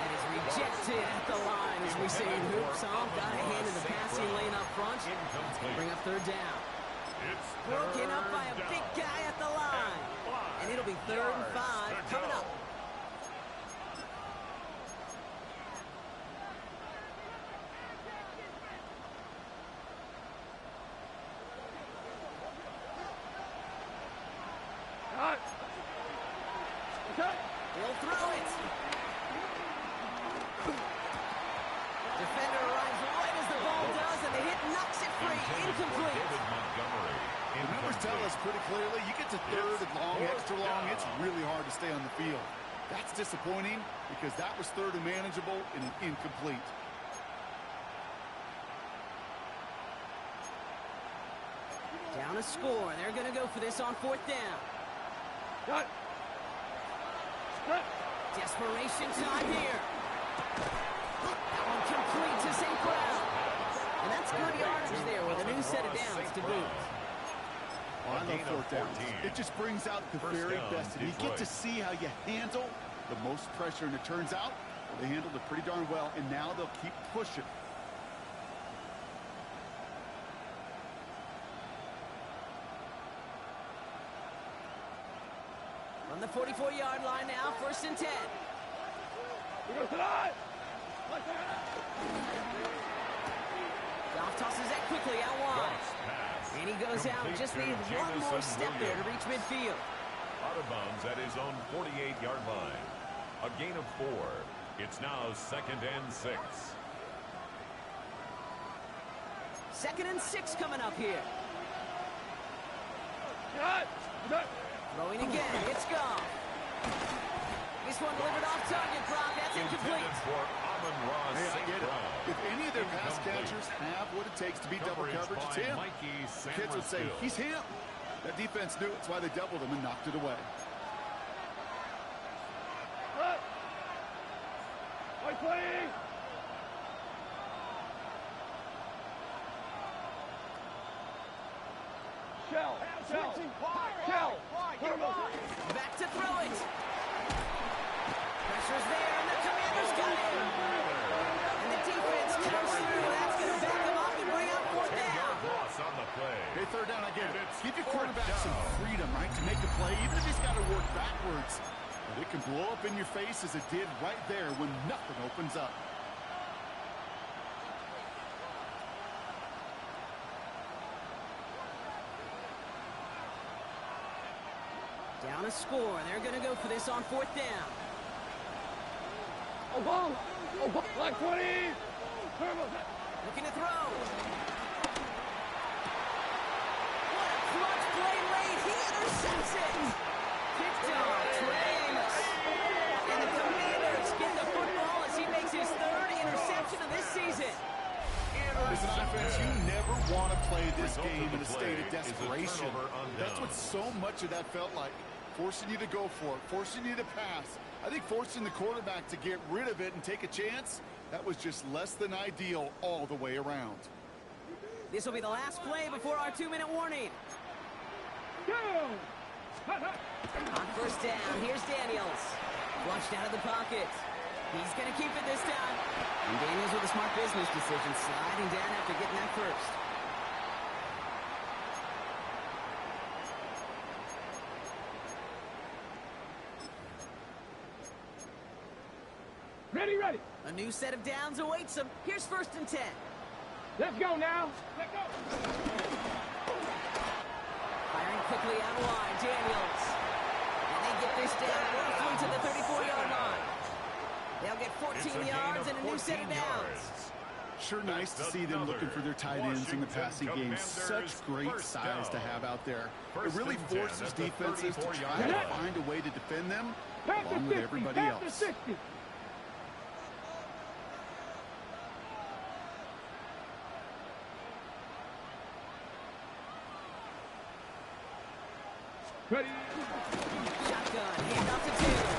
And That is rejected at the line, as we say in hoops. Got a hand in the passing lane up front. Bring up third down. It's Broken up by a big guy at the line. And it'll be 3rd and 5 coming up. He'll throw it. Defender arrives right as the ball does, and the hit knocks it free. Incomplete. The numbers tell us pretty clearly, you get to 3rd and long, extra long, it's really hard to stay on the field. That's disappointing because that was 3rd and manageable and an incomplete. Down a score. They're going to go for this on 4th down. Desperation time here. That one complete to St. Brown. And that's good yardage there with a new set of downs to boot. I love 4th downs. It just brings out the very best. And you get to see how you handle the most pressure. And it turns out they handled it pretty darn well. And now they'll keep pushing. On the 44-yard line now, 1st and 10. Goff tosses that quickly out wide. And he goes out, just needed one more step there to reach midfield. Out of bounds at his own 48-yard line. A gain of 4. It's now 2nd and 6. 2nd and 6 coming up here. Throwing again, it's Goff. This one delivered off target, Brock. That's incomplete. Hey, I get it. If any of their pass catchers have what it takes to beat double coverage, it's him. Kids would say, he's him. That defense knew it. That's why they doubled him and knocked it away. Back to throw it. Pressure's there, and the Commanders got it. And the defense comes through. That's going to back them up and bring up 4th down. Hey, 3rd down, I get it. Give your quarterback some freedom, right, to make a play, even if he's got to work backwards. But it can blow up in your face as it did right there when nothing opens up. Down a score. They're going to go for this on 4th down. Like 20. Looking to throw. What a clutch play late. He intercepts it. Picked off Travis. And the Commanders get the football as he makes his 3rd interception of this season. As an offense, you never want to play this game in a state of desperation. That's what so much of that felt like. Forcing you to go for it, forcing you to pass. I think forcing the quarterback to get rid of it and take a chance, that was just less than ideal all the way around. This will be the last play before our 2-minute warning. On 1st down, here's Daniels. Flushed out of the pocket. He's going to keep it this time. And Daniels with a smart business decision, sliding down after getting that first. Ready. A new set of downs awaits him. Here's 1st and 10. Let's go now. Let's go. Firing quickly out wide, Daniels. And they get this down roughly to the 34-yard line. They'll get 14 yards and a new set of downs. Sure nice to see them looking for their tight ends in the passing game. Such great size to have out there. It really forces defenses to try to find a way to defend them along with everybody else. Ready. Shotgun, handoff to Taylor.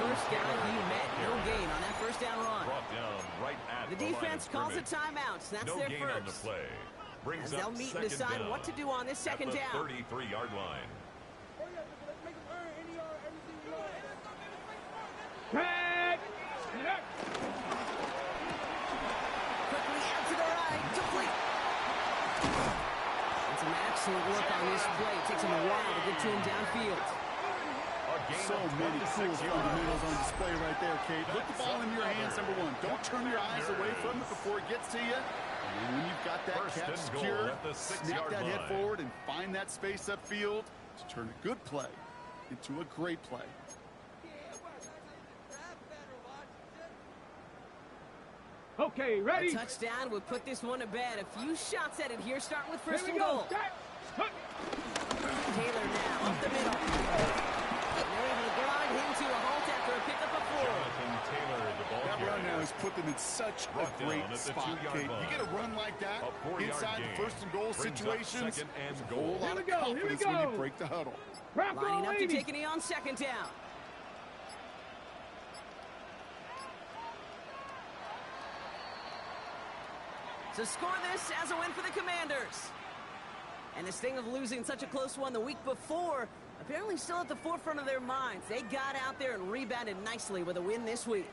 First down, you met. No gain on that 1st down run. Brought down right at the defense calls a timeout. So that's their gain on the first. play. Brings As they'll up meet and decide down what to do on this 2nd at the down. 33-yard line. Tag. Excellent work on this play. It takes him a while to get to him downfield. So many cool fundamentals on display right there, Kate. Put the ball in your hands, number one. Don't turn your eyes away from it before it gets to you. And when you've got that catch secured, snap that head forward and find that space upfield to turn a good play into a great play. Okay, ready? A touchdown would put this one to bed. A few shots at it here, starting with first and goal. Taylor now up the middle. They're able to grind him to a halt after a pickup of 4. That run now has put them in such a great spot, Kate. You get a run like that inside the first and goal situations, there's a whole lot of confidence when you break the huddle. Lining up to take a knee on second down. To score this as a win for the Commanders. And this thing of losing such a close one the week before, apparently still at the forefront of their minds. They got out there and rebounded nicely with a win this week.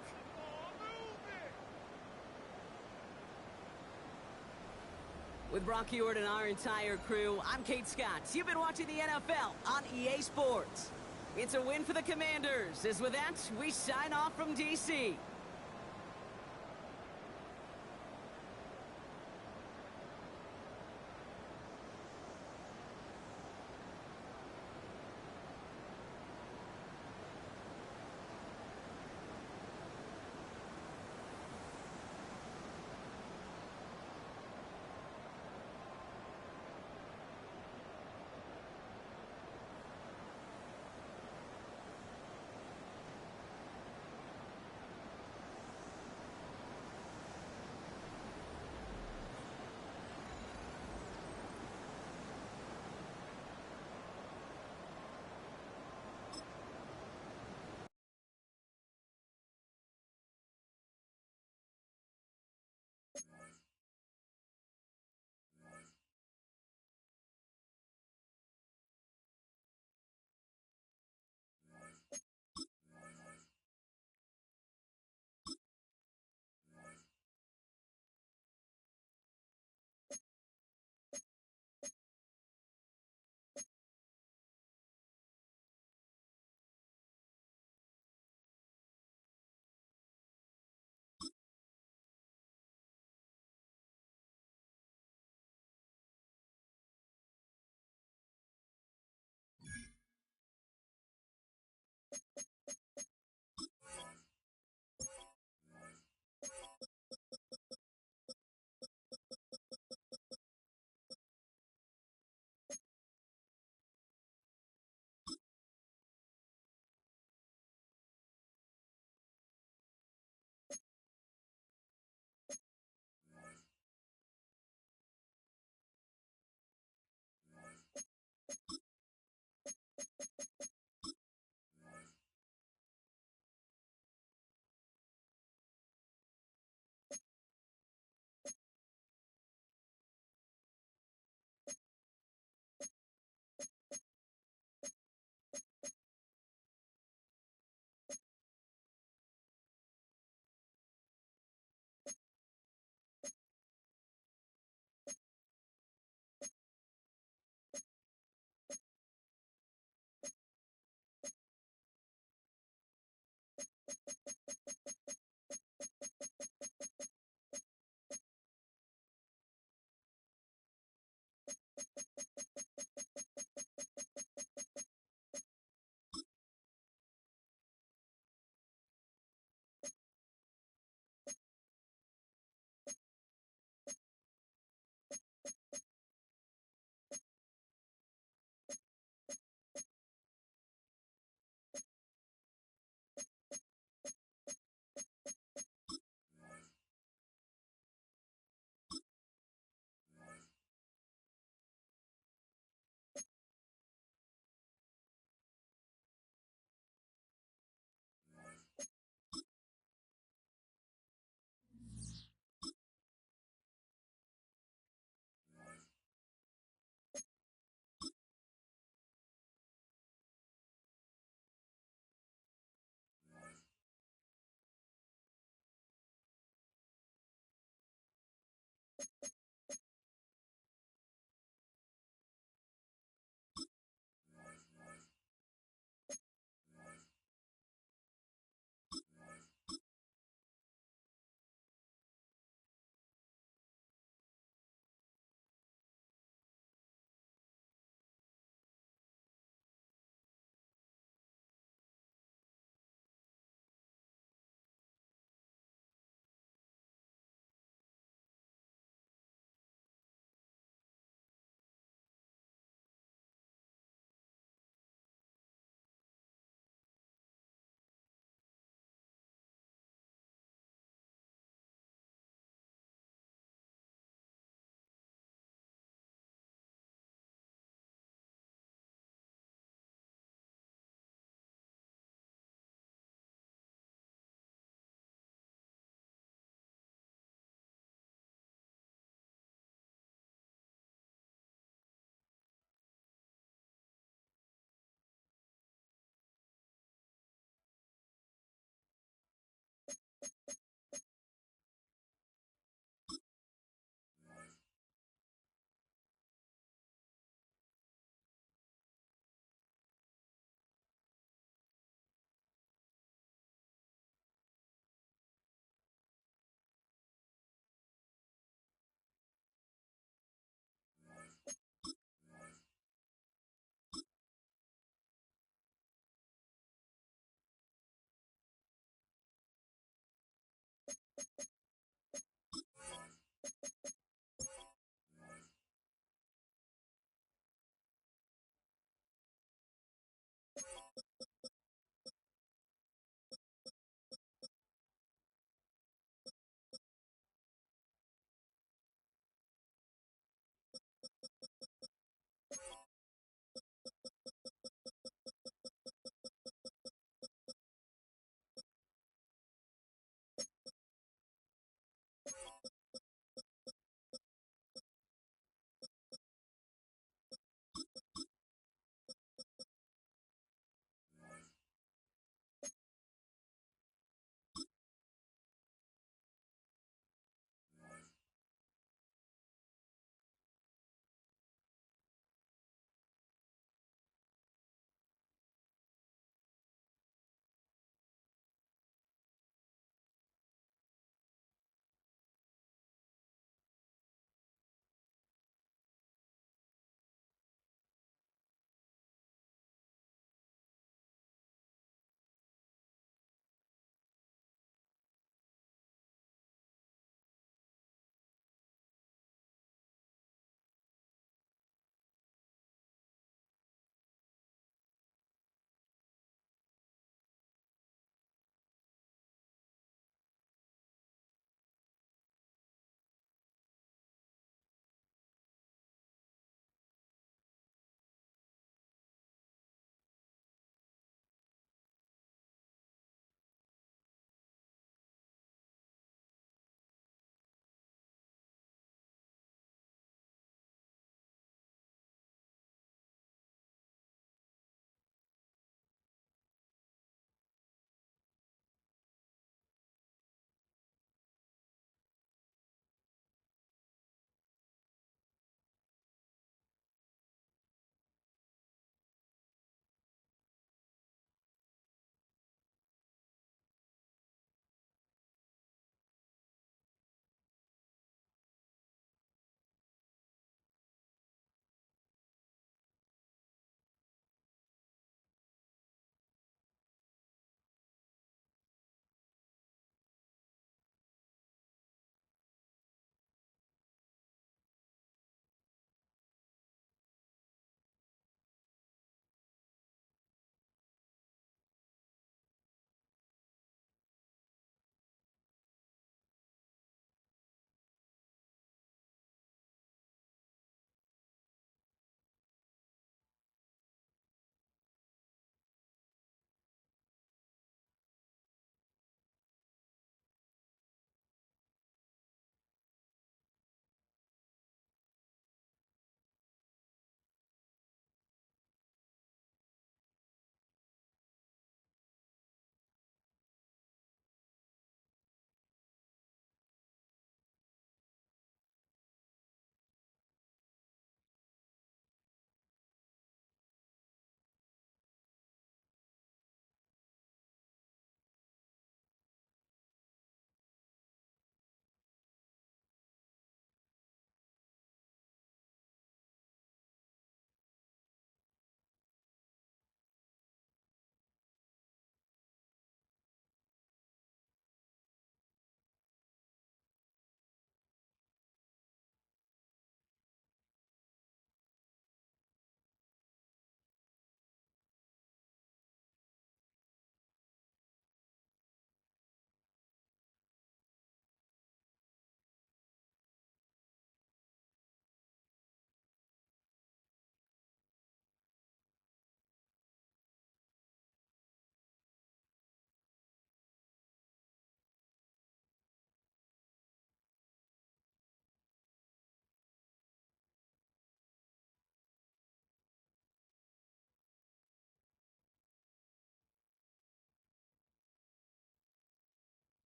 With Brock Ewart and our entire crew, I'm Kate Scott. You've been watching the NFL on EA Sports. It's a win for the Commanders. As with that, we sign off from D.C.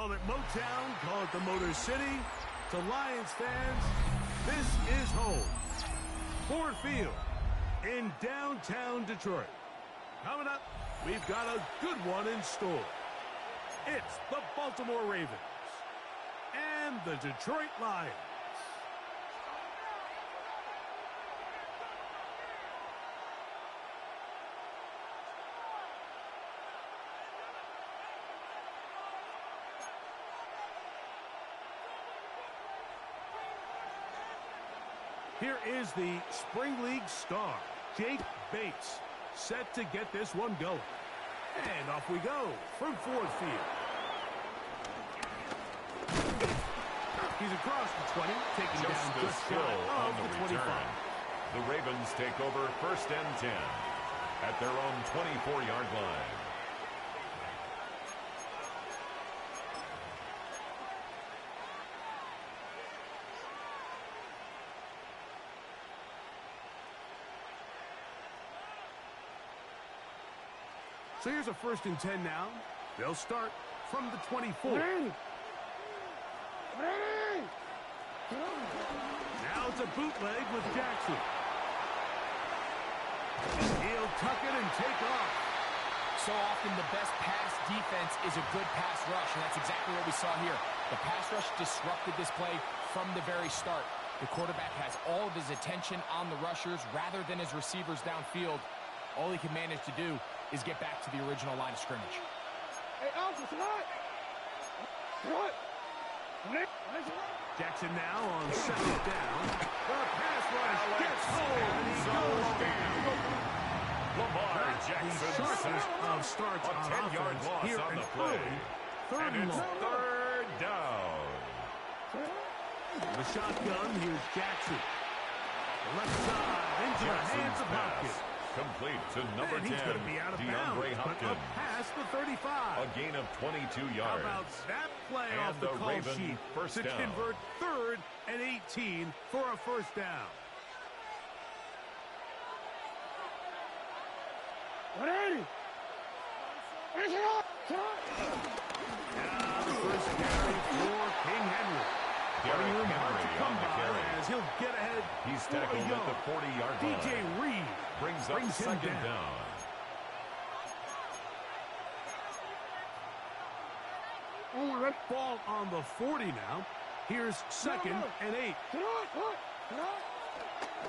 Call it Motown, call it the Motor City. To Lions fans, this is home. Ford Field in downtown Detroit. Coming up, we've got a good one in store. It's the Baltimore Ravens and the Detroit Lions. Here is the Spring League star, Jake Bates, set to get this one going. And off we go from Ford Field. He's across the 20, taking down just shy of the 25. The Ravens take over 1st and 10 at their own 24-yard line. So here's a 1st and 10 now. They'll start from the 24. Now it's a bootleg with Jackson. He'll tuck it and take off. So often the best pass defense is a good pass rush, and that's exactly what we saw here. The pass rush disrupted this play from the very start. The quarterback has all of his attention on the rushers rather than his receivers downfield. All he can manage to do is get back to the original line of scrimmage. Hey, Alpha, tonight! Jackson now on 2nd down. The pass rush gets home, and he goes down. Lamar Jackson of starts a 10-yard loss here on the play. Third And it's long. 3rd down. The shotgun, here's Jackson. Left side, into the hands of Hopkins. Complete to number And he's 10, going to be out of DeAndre bounds, but Hopkins. up past the 35. A gain of 22 How yards. about that play And off the the call Raven sheet first to down. convert 3rd and 18 for a 1st down. Now the first carry for King Henry. Derrick Running room hard to Henry come on the by carry. as he'll get ahead. He's for a tackled at yard. the 40-yard line. DJ Reed Brings up him 2nd down. Ball on the 40 now. Here's 2nd and 8.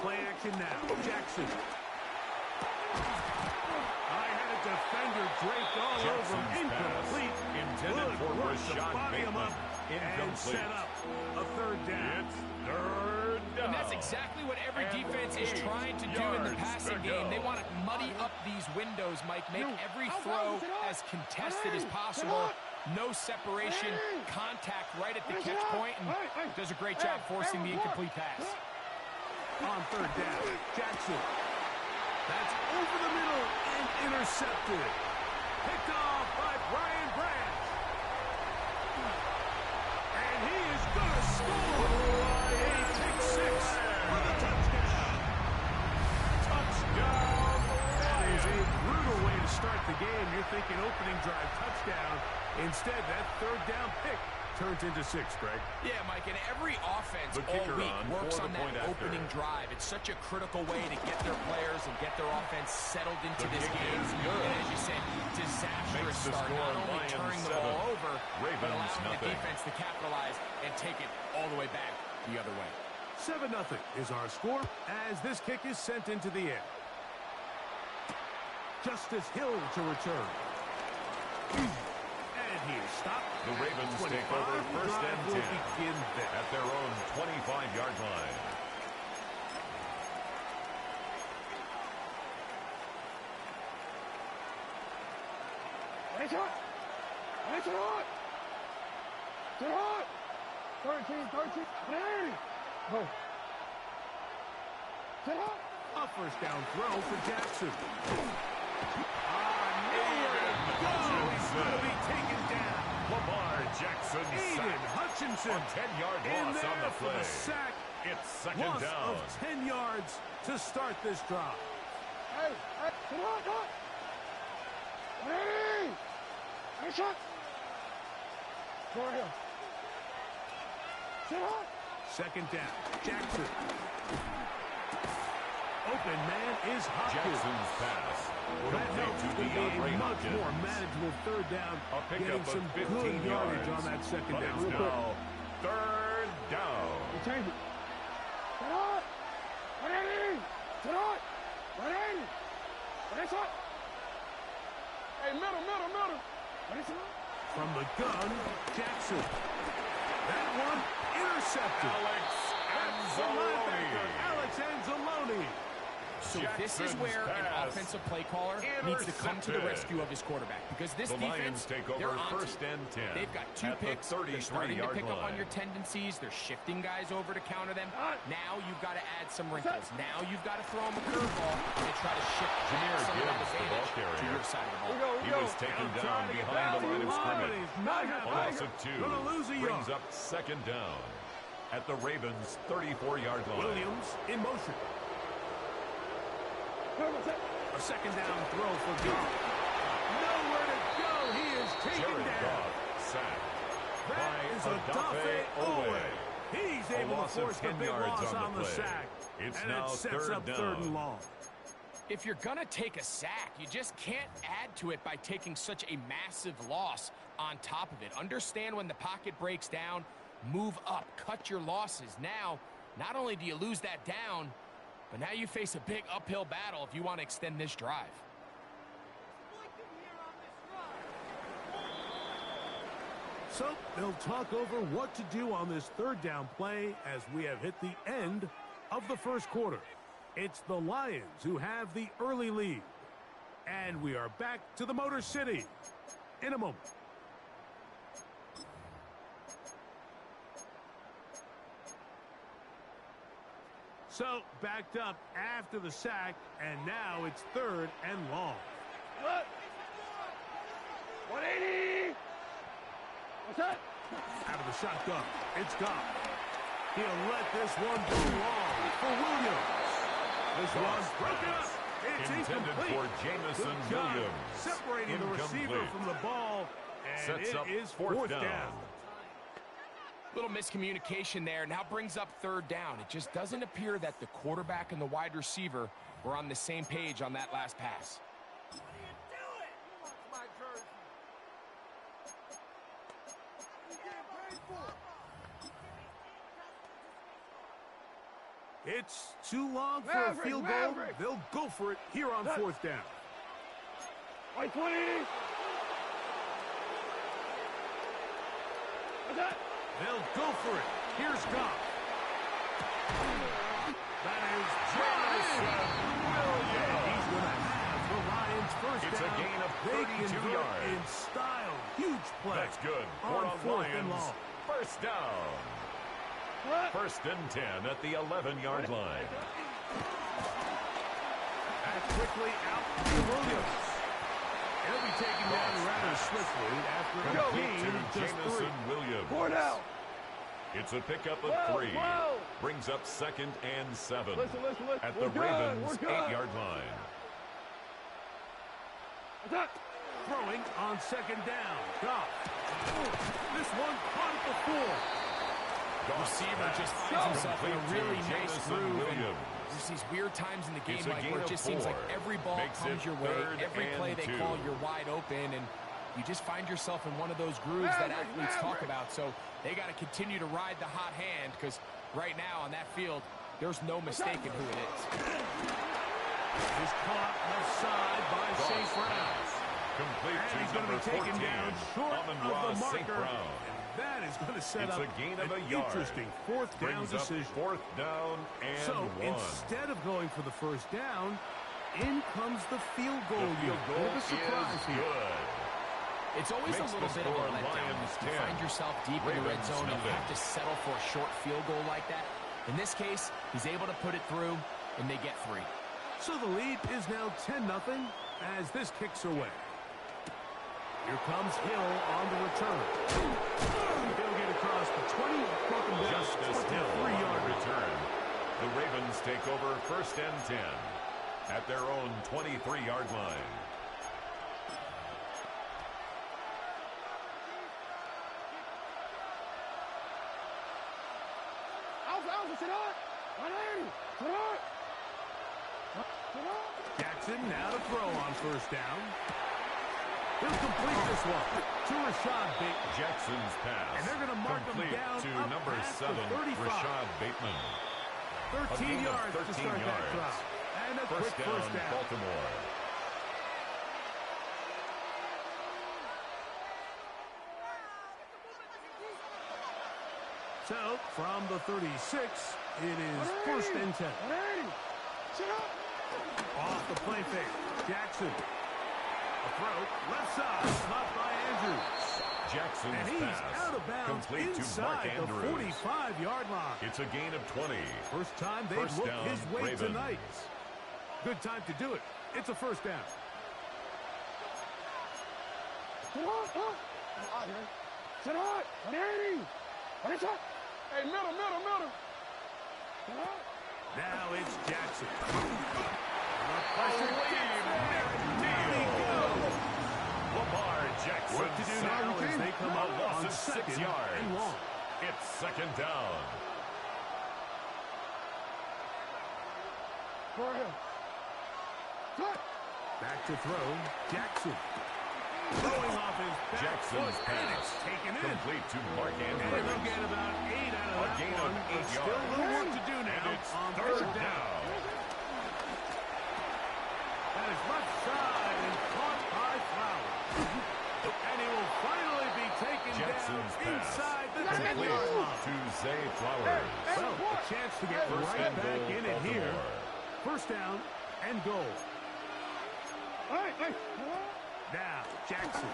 Play action now. Jackson. I had a defender draped all over him. Jackson's pass Incomplete. intended Good for work to Rashad body him Bateman. up and Incomplete. set up a 3rd down. It's 3rd down. And that's exactly what every And defense is 8 trying to do in the yards passing to game. go. They want to muddy up these windows, Mike, make every throw as contested as possible. No separation, contact right at the catch point, and does a great job forcing the incomplete pass. On 3rd down, Jackson. That's over the middle and intercepted. Picked off by Brian Branch. And he is going to score. A pick 6 for the touchdown. Touchdown. That is a brutal way to start the game. You're thinking opening drive touchdown. Instead, that 3rd down pick turns into 6, Greg. Yeah, Mike, and every offense The all kicker week on works for on the that point after. opening drive. It's such a critical way to get their players and get their offense settled into The this kick game. is good. And as you said, disastrous Makes the start. score Not only Lions turning the 7, ball over, but Ravens allowing the nothing. defense to capitalize and take it all the way back the other way. 7-0 is our score as this kick is sent into the air. Justice Hill to return. And he is stopped. The Ravens take 25. over 1st and 10 Will begin there. at their own 25-yard line. It's hot! It's hot! It's hot! 13, hey! Go. It's hot! A 1st down throw for Jackson. Nowhere to go. He's going to be taken down. Lamar Jackson Aiden sacked. Hutchinson A 10-yard in loss there on the for play. the sack. It's 2nd Loss down. of 10 yards to start this drive. Hey! It's hot! Hey! It's hot! Second down. Jackson. Open man is Hopkins. Jackson's pass. That helps to be a much more manageable third down. Getting some good yardage on that second down. Now, third down. Change it. Get on! 180! Get on! 180! What is it? Hey, middle. What is it? From the gun, Jackson. That one intercepted. Alex Anzalone. So this is where an offensive play caller needs to come to the rescue of his quarterback, because this defense, take over they're on first and 10. They've got 2 picks. They're starting to pick up on your tendencies. They're shifting guys over to counter them. Now you've got to add some wrinkles. Now you've got to throw them a curveball and try to shift some of that advantage to your side of the ball. He was taken down behind the line of scrimmage. Loss of 2 brings up second down at the Ravens' 34-yard line. Williams in motion. A second down throw for Goff. Nowhere to go. He is taken down. Sacked. That is Odafe Owe. He's able to force the big loss on the sack. It's and now it sets up third and long. If you're going to take a sack, you just can't add to it by taking such a massive loss on top of it. Understand when the pocket breaks down, move up, cut your losses. Now, not only do you lose that down, but now you face a big uphill battle if you want to extend this drive. So they'll talk over what to do on this third down play as we have hit the end of the first quarter. It's the Lions who have the early lead. And we are back to the Motor City in a moment. So, backed up after the sack, and now it's third and long. 180! What's that? Out of the shotgun, it's Goff. He'll let this one go long for Williams. This one's broken up. It's intended incomplete. for Jamison Good job Williams. separating the receiver from the ball, and Sets up it is fourth down. Little miscommunication there. Now brings up third down. It just doesn't appear that the quarterback and the wide receiver were on the same page on that last pass. It's too long for a field goal. They'll go for it here on fourth down. 120! What's that? They'll go for it. Here's Goff. That is Jamison Williams. He's going to have the Lions first It's down. a gain of They 32 convert yards. in style. Huge play. That's good. On For fourth and Lions, long. first down. First and 10 at the 11-yard line. That's quickly out to Williams. He'll be taken down rather swiftly after a gain of just 3. Jamison Williams. 4 down. It's a pickup of 3. Brings up second and 7 Listen. at the Ravens' 8-yard line. What's that? Throwing on second down. Goff. This one caught at the 4. Receiver just finds himself in a really nice groove. And there's these weird times in the game where it just seems like every ball comes your way. Every play they call, you're wide open, and you just find yourself in one of those grooves that athletes talk about. So they got to continue to ride the hot hand, because right now on that field, there's no mistaking who it is. Is caught left side by St. Brown. Complete And he's to going to number be taken 14, down short Amon-Ra of the St. marker. Brown. That is going to set It's up a gain of an a yard. interesting fourth down Brings up decision. fourth down and So 1. instead of going for the first down, in comes the field goal. The field unit. goal Bit of a surprise is here. good. It's always Makes a little the bit of a score letdown. Lions You 10, find yourself deep in the red Ravens zone and you 0. have to settle for a short field goal like that. In this case, he's able to put it through, and they get 3. So the lead is now 10-0 as this kicks away. Here comes Hill on the return. He'll get across the 20, broke him down Justice Hill on 23-yard the return. The Ravens take over first and 10 at their own 23-yard line. Jackson now to throw on first down. He'll complete this one to Rashad Bateman. Jackson's pass. And they're going to mark him complete down to up number past 7, the 35. Rashad Bateman. 13 yards to start that drive. And a quick first down. Baltimore. So, from the 36, it is first and 10. Off the play fake. Jackson. A throw. Left side. Caught by Andrews. Jackson's And he's pass. out of bounds Complete to Mark inside the Andrews. 45-yard line. It's a gain of 20. First time they've First looked down, his way Ravens. tonight. Good time to do it. It's a first down. Hey, middle. Now it's Jackson. Lamar Jackson. What to do now as they come up loss on of 6 second yards. and long. It's second down. Back to throw. Jackson. Throwing off his back Jackson's foot, and it's pass. taken in. Complete to Mark And Andrews. they'll get about 8 out of A that gain one, of but 8 still a yards. little work to do now And it's on third down. That is left side and caught by Flowers. And he will finally be taken Jackson's down pass. inside the Complete 10-yard line. to Zay Flowers. Well, a chance to get First right and back goal, in it here. Baltimore. First down and goal. Now, Jackson.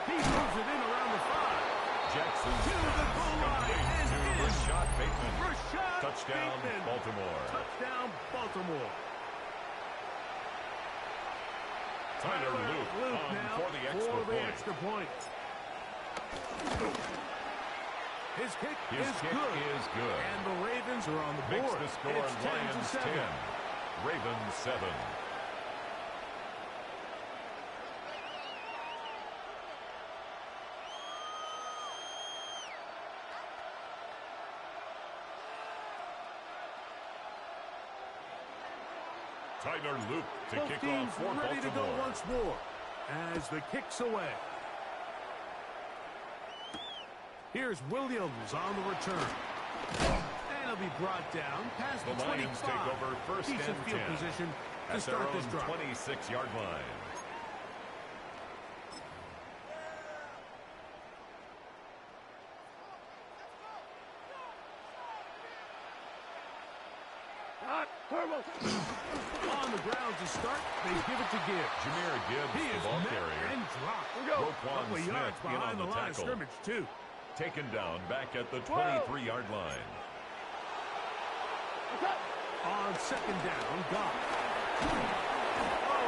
He moves it in around the 5. Jackson's To the pass. goal line Complete and to in. Rashad Bateman. Rashad Touchdown, Bateman. Baltimore. Touchdown, Baltimore. Tyler Luke on now for the extra point. extra point. His kick His is kick good. is good. And the Ravens are on the Makes board. the score It's 10-7. 10-7. Ravens 7. Tyler Luke to Both kick teams off for ready to go Baltimore. once more as the kick's away. Here's Williams on the return. And he'll be brought down past The the 25. Lions take over first Decent and field 10 position to at their start this own drive. 26-yard line. On the ground to start, they give it to Gibbs. Jameer Gibbs, He the is ball met carrier. and dropped. Roquan Couple of Smith yards in on behind the the line of tackle. scrimmage, too. Taken down back at the 23-yard line. On second down, Goff. Oh,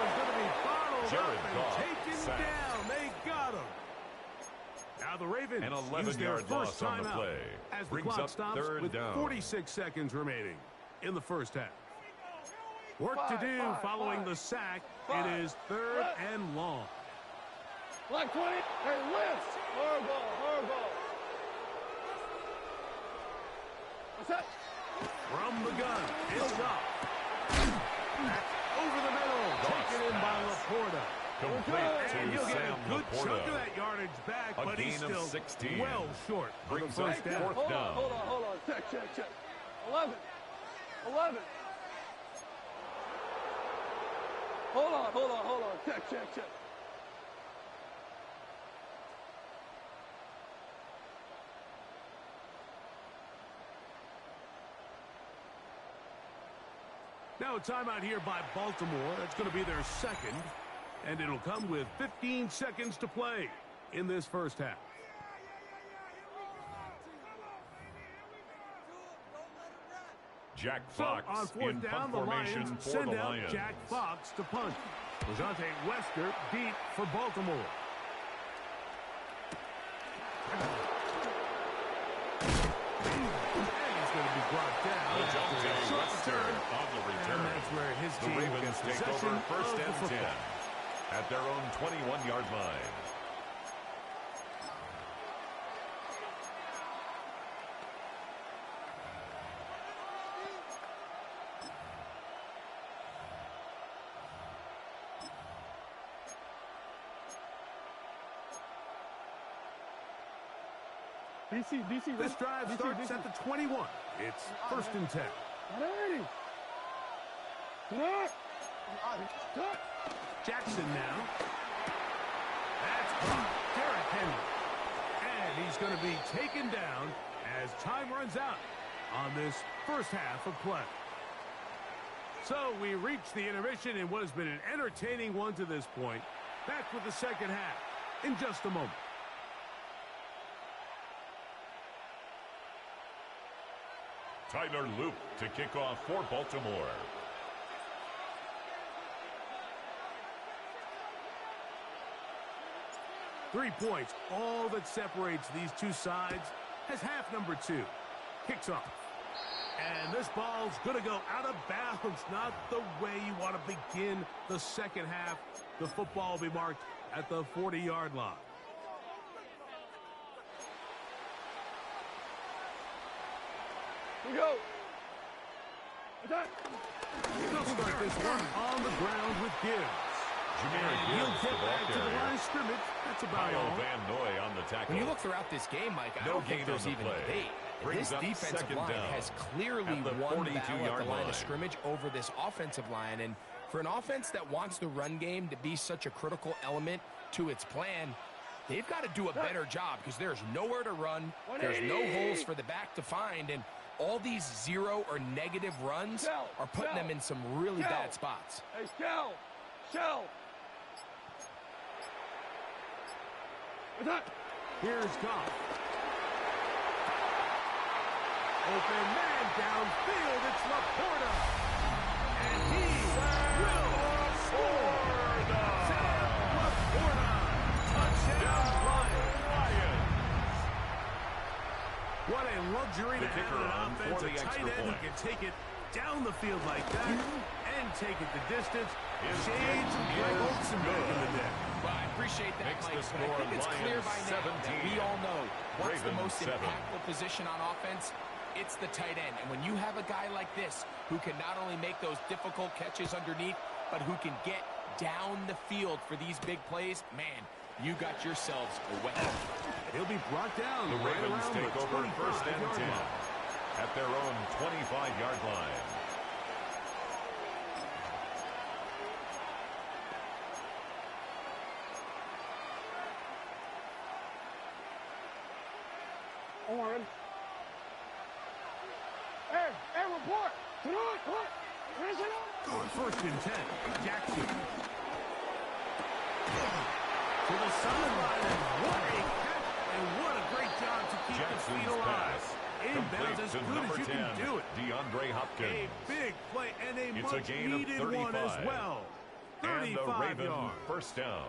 he's going to be bottled Jared up and Goff taken sacked. down. They got him. Now the Ravens An use their 11-yard first loss on the timeout play. as the Brings clock up stops third with down. 46 seconds remaining in the first half. Work to do following the sack. It is third and long. Black 20. Hey, lift. Horrible. What's that? From the gun, it's up. That's over the middle, taken in by Laporta. Complete And to he'll get Sam a good chunk of Laporta. that yardage back, A but he's gain of still 16. well short of the Brings first up down. fourth down. Hold on. Check. 11. Hold on. Check. Now a timeout here by Baltimore. That's going to be their second, and it'll come with 15 seconds to play in this first half. Jack So Fox on in fourth down, punt the formation Lions for send the out Lions. Jack Fox to punt. Lejante Wester deep for Baltimore. And he's going to be brought down. Lejante Short Wester return. on the return. And that's where his The team Ravens gets take possession over first of the and 10 football. at their own 21-yard line. This drive starts at the 21. It's 1st and 10. Jackson now. That's caught. Derrick Henry. And he's going to be taken down as time runs out on this first half of play. So we reach the intermission in what has been an entertaining one to this point. Back with the second half in just a moment. Tyler Loop to kick off for Baltimore. Three points, all that separates these two sides, as half number 2 kicks off. And this ball's going to go out of bounds, not the way you want to begin the second half. The football will be marked at the 40-yard line. Here we go. They'll start this one on the ground with Gibbs. And he'll get back to the line of scrimmage. That's about all. Van Noy on the tackle. When you look throughout this game, Mike, I don't think there's even a debate. This defensive line has clearly won the battle at the line of scrimmage over this offensive line. And for an offense that wants the run game to be such a critical element to its plan, they've got to do a better job because there's nowhere to run. There's no holes for the back to find. And all these 0 or negative runs are putting them in some really bad spots. Hey, Shell. Here's Goff. Open man downfield. It's Laporta. And he will score. Sam Laporta. Touchdown Lions. What a luxury to have an offensive tight end who can take it down the field like that and take it the distance. Shades of Greg Olsen back in the day. Well, I appreciate that, Makes Mike, the but I score think it's clear by now 17. that we all know what's the most 7. impactful position on offense. It's the tight end. And when you have a guy like this who can not only make those difficult catches underneath, but who can get down the field for these big plays, man, you got yourselves a weapon. He'll be brought down. The Ravens take over 1st and 10 at their own 25-yard line. Owen. Hey, report. Tonight, what? Where's it on? 1st and 10. Jackson. To the sideline. And what a catch. And what a great job to keep Jackson's the feet alive. Complete As to good number as you 10, can do it. DeAndre Hopkins. A big play and a It's a gain of much-needed one as 35. well. And the 35 Raven yards. 1st down.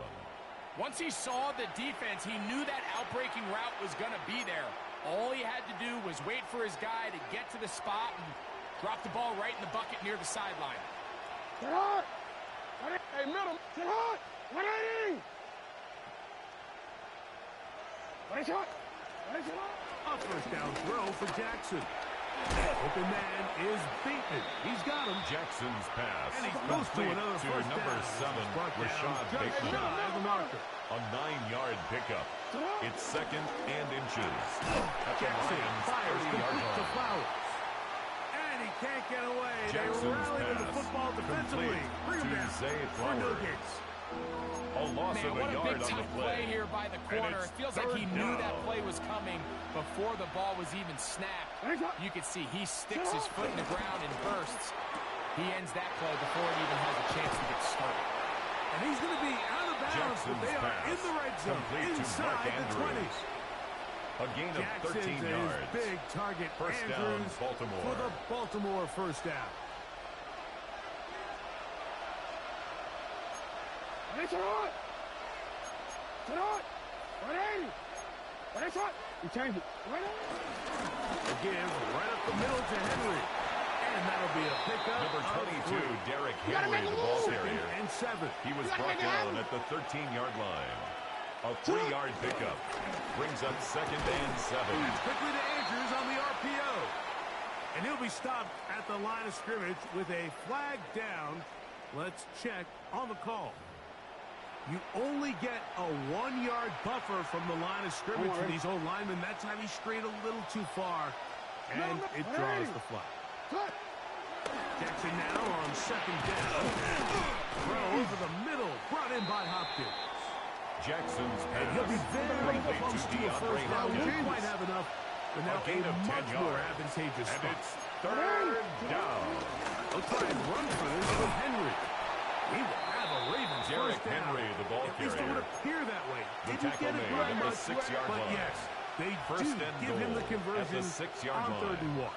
Once he saw the defense, he knew that outbreaking route was going to be there. All he had to do was wait for his guy to get to the spot and drop the ball right in the bucket near the sideline. Get hot. Hey, middle. Get hot. 180. What is it? A 1st down throw for Jackson. Open man is beaten. He's got him. Jackson's pass. And he's close to another to first number down. 7, Rashad Just Bateman. shy of the marker. A 9-yard pickup. It's 2nd and inches. At the Jackson Lions' fires 30-yard complete to line. Flowers. And he can't get away. Jackson's They rally to the pass football defensively. complete Bring him to down Zay for no Flowers. gains. A loss Man, of what a a yard big on tough the play here by the corner. it's It feels like he 3rd knew down. that play was coming before the ball was even snapped. You can see he sticks his foot in the ground and bursts. He ends that play before it even has a chance to get started. And he's going to be out of bounds, but they are in the red zone, complete to inside Mark the 20. Andrews. A gain of Jackson's 13 his yards. big target, First down, Andrews, Baltimore. for the Baltimore 1st down. It's on. It's on. 180. What is it? You change it. 180. Again, right up the middle to Henry. And that'll be a pickup. Number 22, of 3. Derrick gotta Henry, make a the ball move. carrier. And 7. He was brought down at the 13-yard line. A 3-yard pickup brings up 2nd and 7. Quickly to Andrews on the RPO. And he'll be stopped at the line of scrimmage with a flag down. Let's check on the call. You only get a 1-yard buffer from the line of scrimmage for these old linemen. That time he strayed a little too far, and it draws the flag. Jackson now on second down. Throw over the middle, brought in by Hopkins. Jackson's pass. He'll be very close to a first down. Won't quite have enough, but now gain of 10 much more yards. advantageous And spot. it's third down. They'll try and run for this with Henry. He will have a Ravens Derrick first down. Henry, the ball At least it carrier. would appear that way. The Didn't tackle get it made very at the much, 6-yard but line. yes, they First do and give him the goal conversion at the 6-yard on line. 3rd and 1.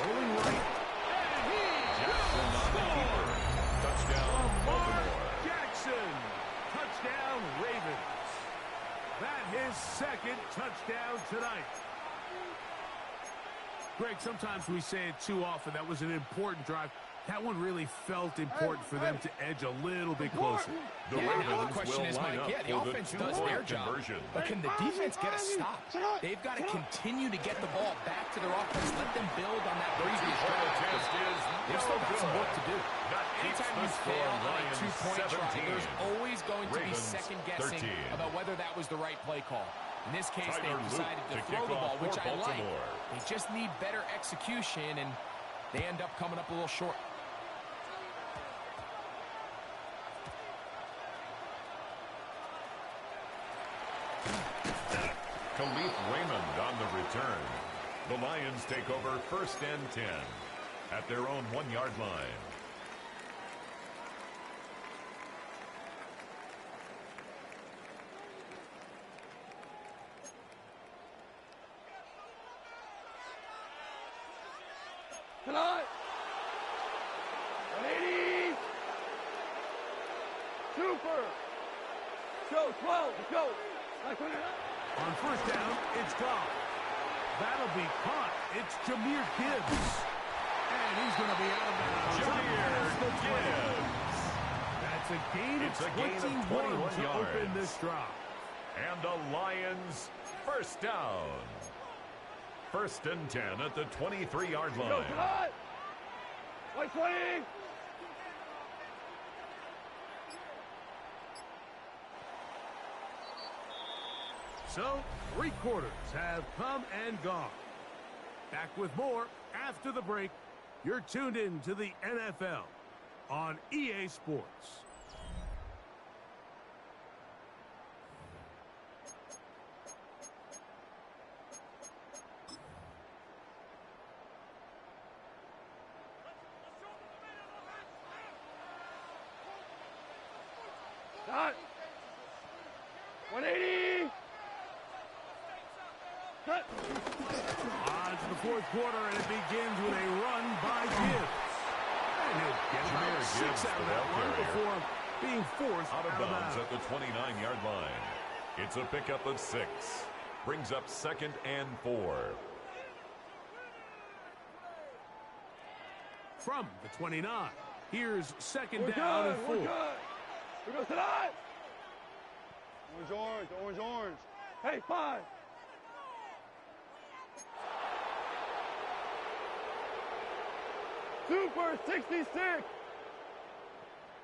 Rolling right. Jackson on the keeper. Touchdown, Baltimore. Jackson. Touchdown, Ravens. That his second touchdown tonight. Greg, sometimes we say it too often. That was an important drive. That one really felt important for them to edge a little bit closer. The Now the Ravens question will is, line Mike, up the for the offense does two-point their job, conversion. but can the defense get a stop? They've got to continue to get the ball back to their offense, let them build on that previous drive. Attempt is They've still got some work to do. That keeps Anytime the you score. fail on a Lions 2-point try, 17. there's always going to be Ravens second guessing 13. about whether that was the right play call. In this case, Tyler they decided Luke to to throw kick the ball, off which for I like. Baltimore. They just need better execution, and they end up coming up a little short. Khalif Raymond on the return. The Lions take over 1st and 10 at their own 1-yard line. Tonight. 180. Super. Go, 12. Let's go. On first down, it's gone. That'll be caught. It's Jahmyr Gibbs. And he's going to be out of bounds. Jahmyr Gibbs. That's a gain It's a of gain of 21 to yards. open this drive. And the Lions first down. 1st and 10 at the 23-yard Go, line. tonight. 120. So, 3 quarters have come and gone. Back with more after the break. You're tuned in to the NFL on EA Sports. Cut. 180. Cut. On to the 4th quarter, and it begins with a run by Gibbs. And he'll get Jahmyr about 6 Gibbs, out of the that ball run carrier. before being forced Out of bounds at the 29-yard line. It's a pickup of 6. Brings up 2nd and 4. From the 29, here's 2nd We're down good. and We're 4. good. We go tonight. Orange, orange, orange, orange. Hey, 5. Super 66.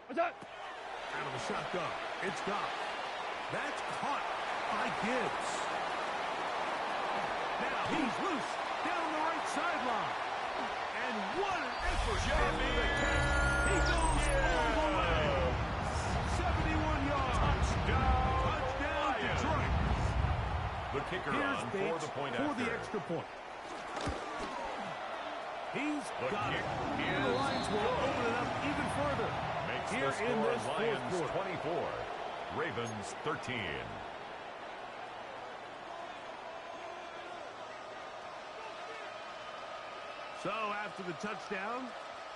What's that? Out of the shotgun, it's gone. That's caught by Gibbs. Now he's loose down the right sideline. And what an effort after the catch. He goes all the way. 71 yards. Touchdown, Detroit. The kicker Here's on for Bates the point for after. the extra point. He's The got kick it. And the is Lions will good. open it up even further. Makes Here the score in this 4th Lions quarter. 24, Ravens 13. So after the touchdown,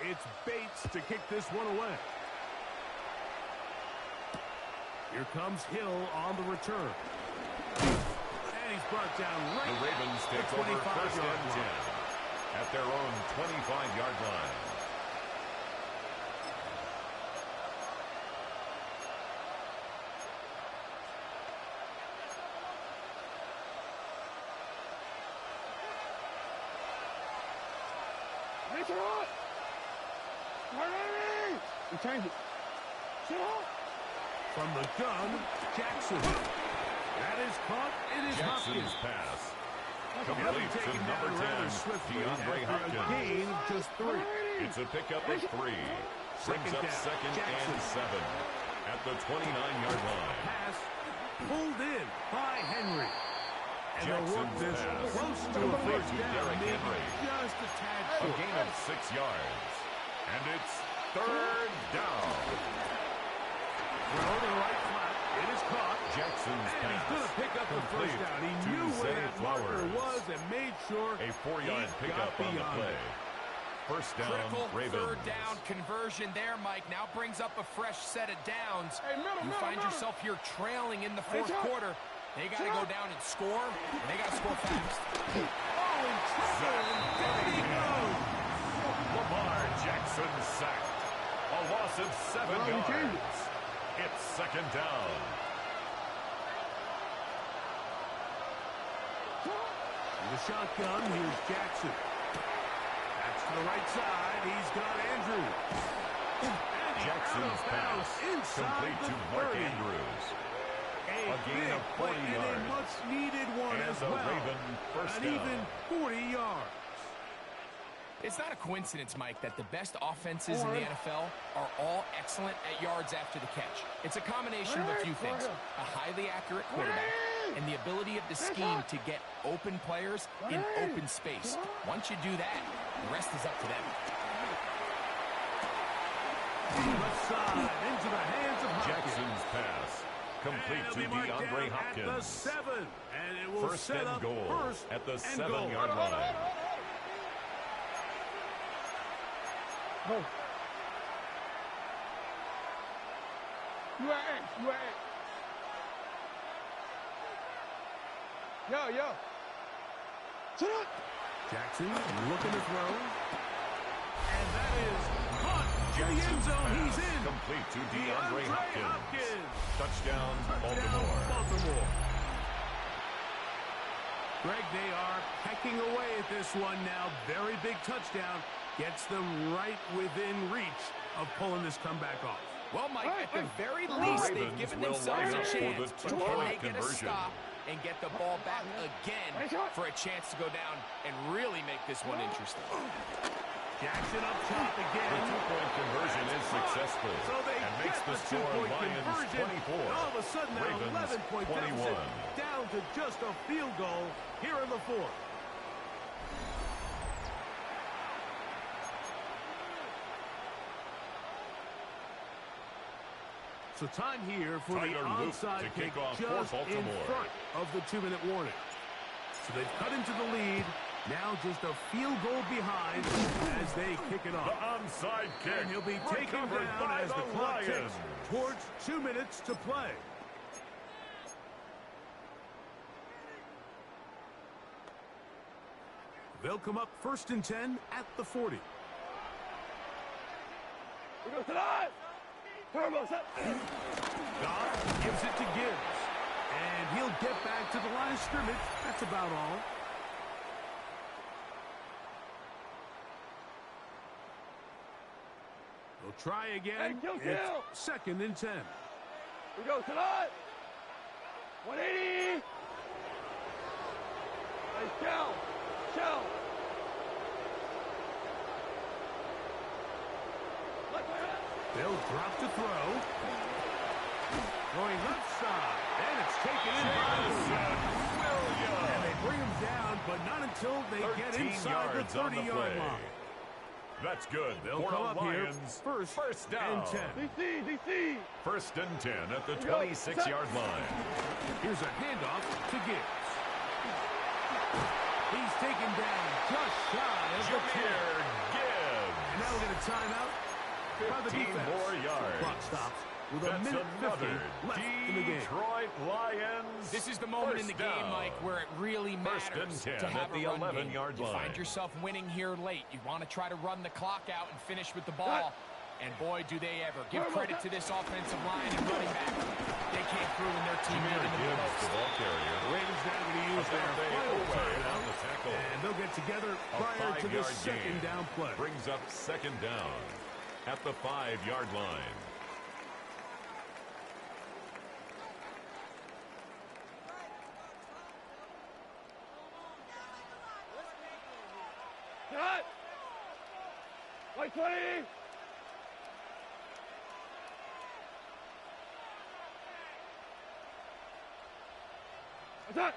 it's Bates to kick this one away. Here comes Hill on the return. And he's brought down right The Ravens at take the over 25-yard 1st and 10 line. at their own 25-yard line. Make it on. We change it. Sit up. From the gun, Jackson. That is caught. It is Jackson's Hopkins. pass He'll be complete to taken number down 10, rather swiftly DeAndre after a Hopkins. gain of just 3. It's a pickup of 3. Brings up down. second Jackson. and 7 at the 29-yard line. Pass pulled in by Henry. And they'll work Jackson's this pass close to a complete first to down. Derrick Maybe Henry. just a tad A short. gain of 6 yards. And it's third down. Throw to the right flat. It is caught. Jackson's And he's pass going to pick up the first complete down. He to knew where Zay that marker Flowers. was and made sure A 4-yard he pickup got on the beyond play. it. First down, Critical Ravens. third down conversion there, Mike. Now brings up a fresh set of downs. Hey, middle, You middle, find middle. yourself here trailing in the fourth Hey, quarter. They got to go down and score, and they got to score fast. Oh, in trouble. And there he goes. Lamar Jackson sacked. A loss of 7 Well, you changed yards. It's second down. In the shotgun, here's Jackson. That's to the right side. He's got Andrews. And he's Jackson's out of bounds pass inside complete the to Mark 30. Andrews. A gain big of 40 play and yards. a much-needed one And as a well. Raven first An down. even 40 yards. It's not a coincidence, Mike, that the best offenses in the NFL are all excellent at yards after the catch. It's a combination of a few things. A highly accurate quarterback and the ability of the scheme to get open players in open space. Once you do that, the rest is up to them. Left side into the hands of Hopkins. Jackson's pass complete And to it'll be marked DeAndre down at the Hopkins. 7. And it will First set and up goal first at the and 7-yard goal. line. Go. You at X. You at X. Yo. Sit up. Jackson looking to throw. And that is caught in the end Jackson's zone. pass He's in. complete to DeAndre Hopkins. Hopkins. Touchdown, Touchdown, Baltimore. Baltimore. Greg, they are pecking away at this one now. Very big touchdown. Gets them right within reach of pulling this comeback off. Well, Mike, at the very least, they've Ravens given will themselves line a up for chance. the But two-point can they get a conversion. stop and get the ball back again for a chance to go down and really make this one interesting? Jackson up top The again. two-point conversion is successful So they and makes get the score two-point Lions conversion. 24. And all of a sudden, that Ravens 11-point 21. deficit down to just a field goal here in the fourth. So time here for the Tyler Luke to onside kick kick off for just in Baltimore. front of the 2-minute warning. So they've cut into the lead. Now just a field goal behind as they kick it The off. onside kick. And he'll be taken recovered down by as the the clock Lions. ticks towards 2 minutes to play. They'll come up 1st and 10 at the 40. We go tonight. Turbo set. God gives it to Gibbs. And he'll get back to the line of scrimmage. That's about all. They'll try again. Hey, kill. It's 2nd and 10. We go tonight. 180. Hey, shell. They'll drop to throw. Going left side. And it's taken in by Williams. And they bring him down, but not until they get 13 inside the yards on the 30-yard play. line. That's good. They'll for come the up here Lions. first down. and 10. DC. First and 10 at the 26-yard line. Here's a handoff to Gibbs. He's taken down just shy of the 10. Jameer Gibbs. And now we'll get a timeout by the 15 defense. more yards. Clock stops with a That's minute 50 another left in the game. Detroit Lions. This is the moment in the first game, down. Mike, where it really First and matters 10 to have at the a run game. 11-yard You line. find yourself winning here late. You want to try to run the clock out and finish with the ball. And boy, do they ever. Give credit to this offensive line and running back. They came through when their team Jameer needed them the Gibbs, the most. ball carrier. The Ravens now going to use their Abate final away on timeout. the tackle. And they'll get together A prior to the 5-yard second gain down play. brings up second down. at the 5-yard line. Cut! White 20! What's that?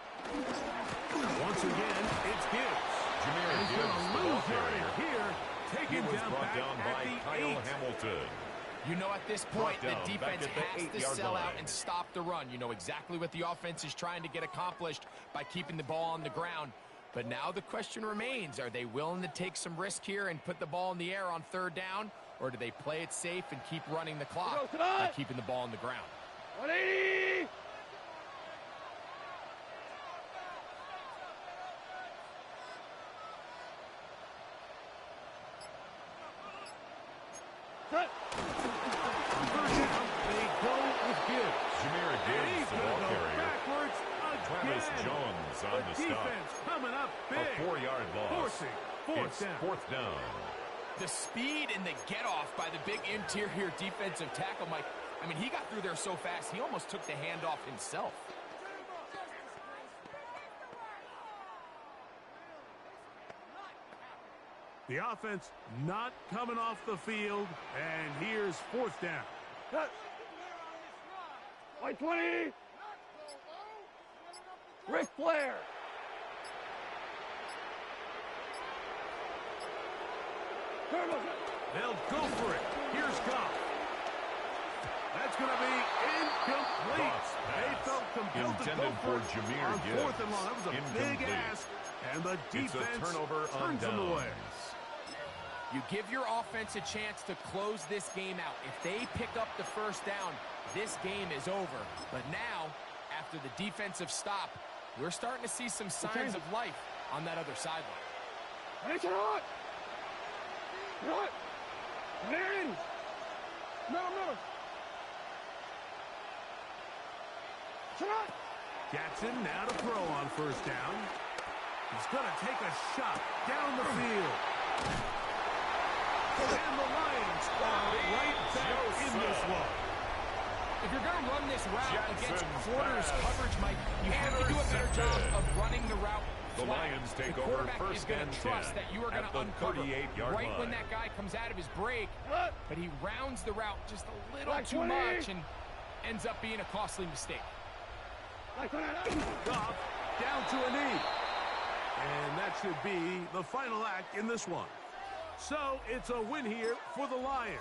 Once again, it's Gibbs. Jameer He's Gibbs, going the to ball lose carrier. yardage here. He Taken was down brought back down by at the Kyle 8. Hamilton. You know, at this point, the Brought down back defense at the has to 8-yard sell out line. and stop the run. You know exactly what the offense is trying to get accomplished by keeping the ball on the ground. But now the question remains, are they willing to take some risk here and put the ball in the air on 3rd down? Or do they play it safe and keep running the clock by keeping the ball on the ground? 180! Cut! On 3rd down, they go with Gibbs. Jameer And Gibbs, he's the going ball to go carrier. backwards Travis again. Jones on the stop. Defense coming up big. A 4-yard loss. Forcing 4th It's down. 4th down. The speed and the get-off by the big interior defensive tackle, Mike. I mean, he got through there so fast, he almost took the handoff himself. The offense not coming off the field, and here's 4th down. Cut! White 20! Ric Flair! Turbo! They'll go for it. Here's Goff. That's going to be incomplete. Goff's They pass felt compelled to go intended for for it Jameer on Gibbs. 4th and long. That was a big Incomplete. ask, and the It's a defense turnover on turns them away. downs. You give your offense a chance to close this game out. If they pick up the 1st down, this game is over. But now, after the defensive stop, we're starting to see some signs of life on that other sideline. Hey, Turn! Turn! Marion! Middle! Turn! Jackson now to throw on 1st down. He's going to take a shot down the field. And the Lions are right back in this one. If you're going to run this route against Jackson's quarters pass. coverage, Mike, you have to do a better job of running the route The flat. Lions take the over quarterback 1st is going and to trust 10 that you are going at to the uncover 38-yard right when line. that guy comes out of his break. But he rounds the route just a little Like too 20. much and ends up being a costly mistake. Goff down to a knee. And that should be the final act in this one. So it's a win here for the Lions.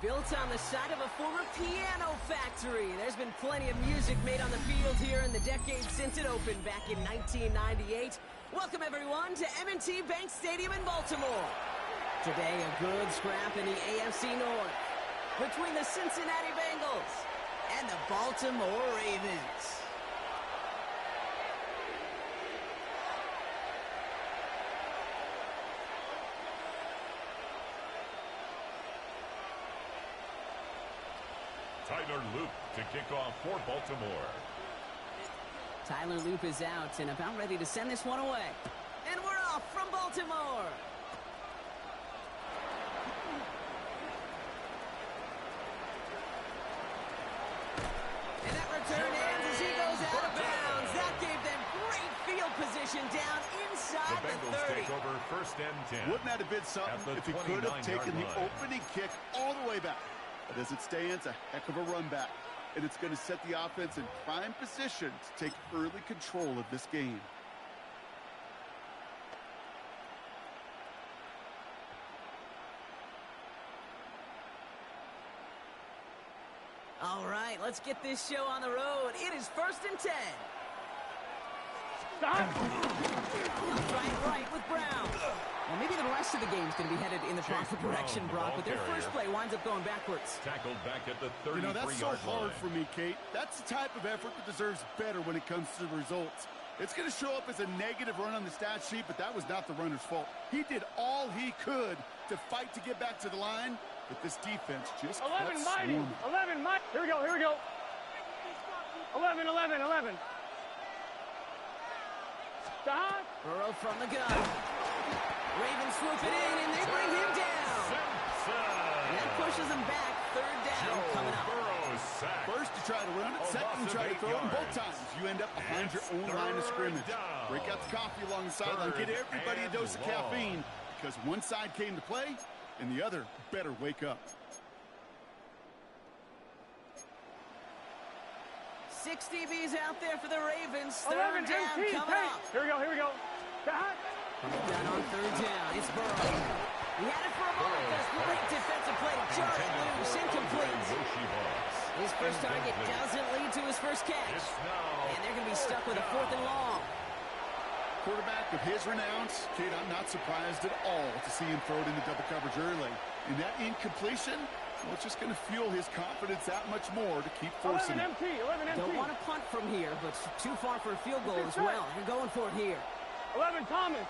Built on the side of a former piano factory, there's been plenty of music made on the field here in the decade since it opened back in 1998. Welcome, everyone, to M&T Bank Stadium in Baltimore. Today, a good scrap in the AFC North between the Cincinnati Bengals and the Baltimore Ravens. Tyler Loop to kick off for Baltimore. Tyler Loop is out and about ready to send this one away. And we're off from Baltimore. And that return ends as he goes out of bounds. That gave them great field position down inside The Bengals the 30. take over first and 10. Wouldn't that have been something if he could have taken the opening kick all the way back? But as it stands, a heck of a run back. And it's going to set the offense in prime position to take early control of this game. All right, let's get this show on the road. It is 1st and 10. Stop! Right with Brown. Well, maybe the rest of the game's going to be headed in the proper direction, Brock, but their first play winds up going backwards. Tackled back at the 33-yard line. That's so hard for me, Kate. That's the type of effort that deserves better when it comes to the results. It's going to show up as a negative run on the stat sheet, but that was not the runner's fault. He did all he could to fight to get back to the line, but this defense just 11 kept mighty. swarming. 11 mighty. Here we go. 11. Stop. Burrow from the gun. Ravens swoop it in, and they bring him down. And that pushes him back. 3rd down coming up. First you try to run it, second you try to throw it, and both times you end up behind your own line of scrimmage. Break out the coffee along the sideline, get everybody a dose of caffeine, because one side came to play, and the other better wake up. 6 DBs out there for the Ravens. 3rd down coming up. Here we go. Stop. Down on 3rd down. It's Burrow. He had it for a moment. There's great defensive play to jar it loose. Incomplete. His first target doesn't lead to his first catch. And they're going to be stuck with a 4th and long. Quarterback with his renounce, Kate, I'm not surprised at all to see him throw it into double coverage early. And that incompletion, well, it's just going to fuel his confidence that much more to keep forcing it. 11 MT. Don't want to punt from here, but too far for a field goal as well. They're going for it here. 11 Thomas.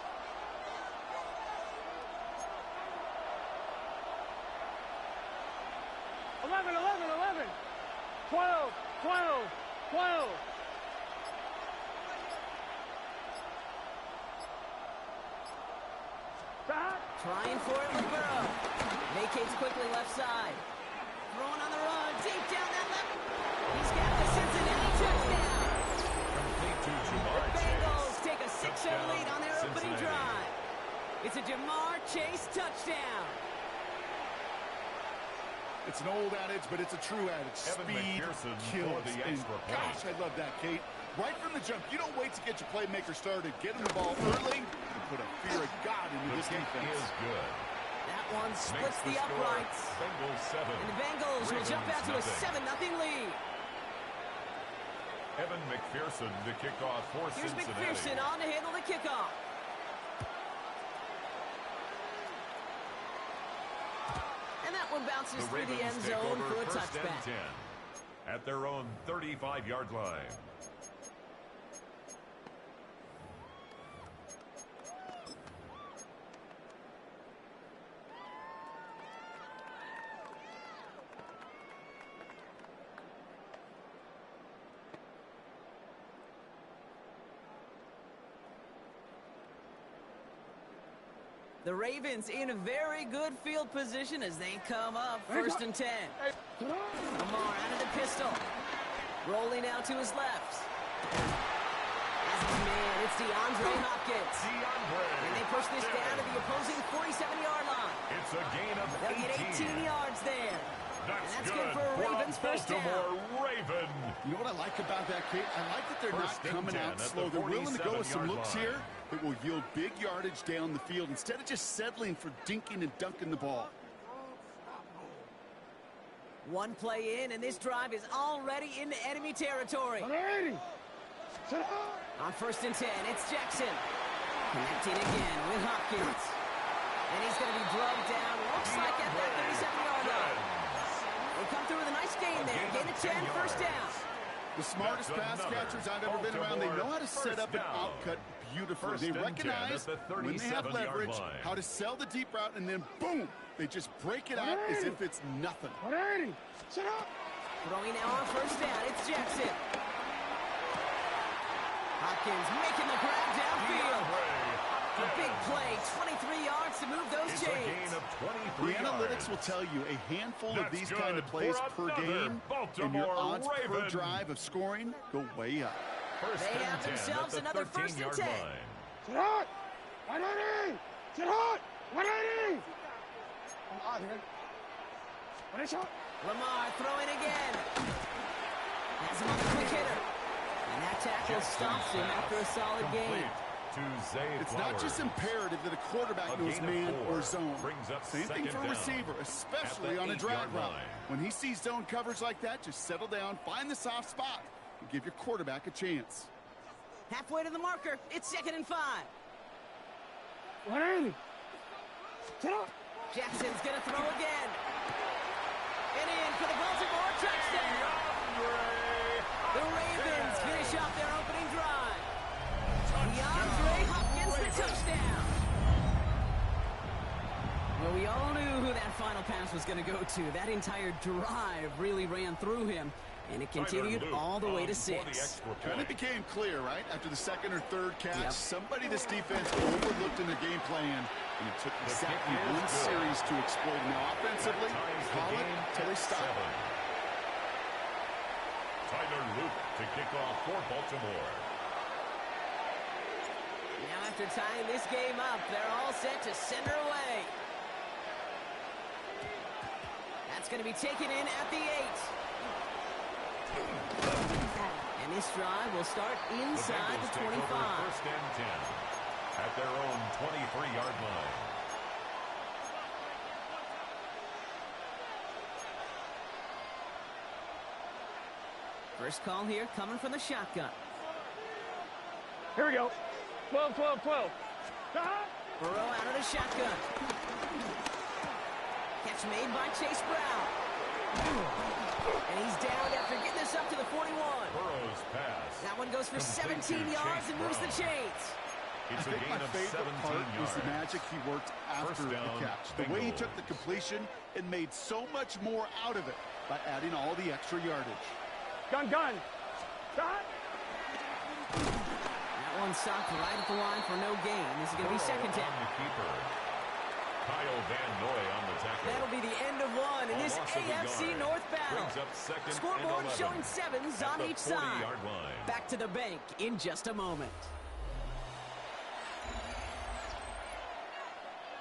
11. 12. Stop. Trying for it with Burrow. Vacates quickly left side. Throwing on the run. Deep down that left. He's got the Cincinnati touchdown. The Bengals take a 6-0 lead on their opening drive. It's a Jamar Chase touchdown. It's an old adage, but it's a true adage. Speed kills. And gosh, I love that, Kate. Right from the jump, you don't wait to get your playmaker started. Get him the ball early and put a fear of God into this defense. Is good. That one splits the uprights. Bengals 7. And the Bengals will jump out to a 7-0 lead. Evan McPherson to kick off for Here's Cincinnati. McPherson on to handle the kickoff. And that one bounces through the end zone for a touchback. At their own 35-yard line. The Ravens in a very good field position as they come up. 1st and 10. Lamar out of the pistol. Rolling out to his left. As his man, it's DeAndre Hopkins. And they push this down to the opposing 47-yard line. It's a gain of 18. They'll get 18 yards there. That's good for a Ravens first down. Raven. You know what I like about that, Kate? I like that they're not coming out slow. They're willing to go with some looks here that will yield big yardage down the field instead of just settling for dinking and dunking the ball. One play in, and this drive is already into enemy territory. On 1st and 10, it's Jackson. Connecting again with Hopkins. And he's going to be drugged down, looks like at that 37-yard line. They come through with a nice gain there. Gain of 10, first down. The smartest pass catchers I've ever been around. They know how to set up an outcut beautifully. They recognize when they have leverage, how to sell the deep route, and then boom, they just break it out as if it's nothing. Throwing now on 1st down, it's Jackson. Hopkins making the grab downfield. A big play, 23 yards to move those chains. The analytics will tell you a handful of these kind of plays per game, and your odds per drive of scoring go way up. They have themselves another 1st and 10. Sit hot! 180! Sit hot! 180! I'm out here. What is shot? Lamar throwing again. Has him on the quick hitter. And that tackle stops him after a solid gain. It's not just imperative that a quarterback knows man or zone. Same thing for a receiver, especially on a drag route. When he sees zone coverage like that, just settle down, find the soft spot, and give your quarterback a chance. Halfway to the marker, it's 2nd and 5. 180! Sit up! Jackson's going to throw again. And in for the Baltimore touchdown. The Ravens finish off their opening drive. DeAndre Hopkins, the touchdown. Well, we all knew who that final pass was going to go to. That entire drive really ran through him, and it continued all the way to 6. And it became clear, right? After the 2nd or 3rd catch, somebody this defense overlooked in their game plan, and it took exactly one series to explode. Now, offensively, call it till they stop. Tyler Luke to kick off for Baltimore. Now after tying this game up, they're all set to send her away. That's going to be taken in at the 8. And this drive will start inside the 25. 1st and 10 at their own 23-yard line. First call here coming from the shotgun. Here we go. 12, 12, 12. Burrow out of the shotgun. Catch made by Chase Brown. And he's down after getting this up to the 41. Burrow's pass. That one goes for 17 yards and moves the chains. It's I think my favorite part was the magic he worked after the catch. The way he took the completion and made so much more out of it by adding all the extra yardage. Gun. Shot. That one stopped right at the line for no gain. This is going to be 2nd down. The keeper. Kyle Van Noy on the tackle. That'll be the end of one in this AFC North battle. Scoreboard showing 7s on each side. Back to the bank in just a moment.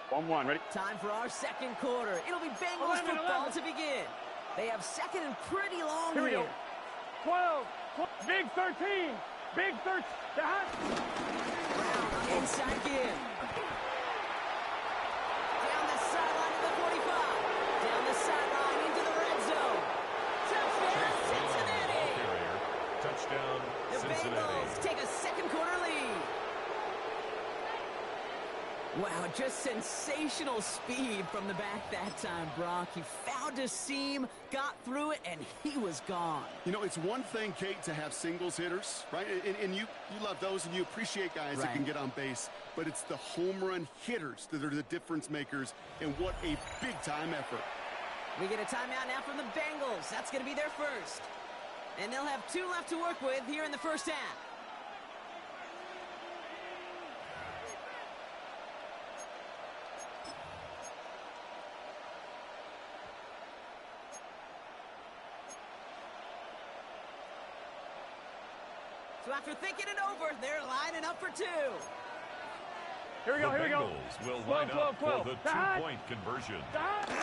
1-1, ready? Time for our 2nd quarter. It'll be Bengals football to begin. They have 2nd and pretty long here. We go. 12, big 13, big 13. Brown on the inside give. Down the sideline to the 45. Down the sideline into the red zone. Touchdown, Cincinnati. Touchdown, Cincinnati. The Bengals take a 2nd quarter lead. Wow, just sensational speed from the back that time, Brock. He found a seam, got through it, and he was gone. You know, it's one thing, Kate, to have singles hitters, right? And you love those, and you appreciate guys that can get on base. But it's the home run hitters that are the difference makers, and what a big-time effort. We get a timeout now from the Bengals. That's going to be their first. And they'll have 2 left to work with here in the first half. So after thinking it over, they're lining up for 2. Here we go. The Bengals will line up for the 2-point conversion. And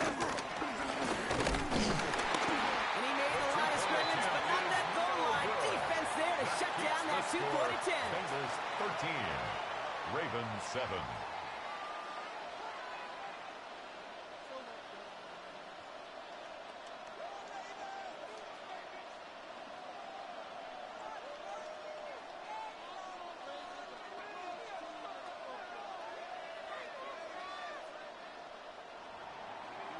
he made a line of scrimmage, but not that goal line. Defense there to shut down that 2-point attempt. Bengals 13, Ravens 7.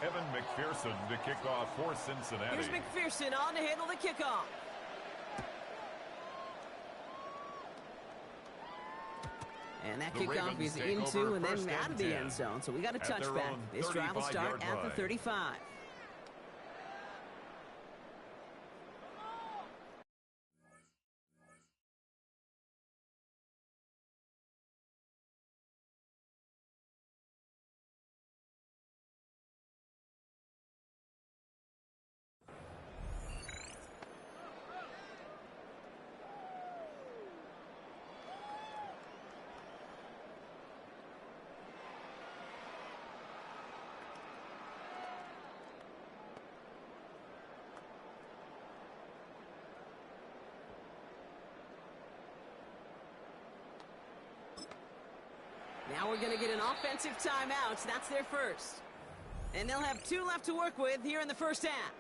Evan McPherson to kick off for Cincinnati. Here's McPherson on to handle the kickoff. And that kickoff is into and then out of the end zone. So we got a touchback. This drive will start at the 35. Now we're going to get an offensive timeout. That's their first. And they'll have 2 left to work with here in the first half.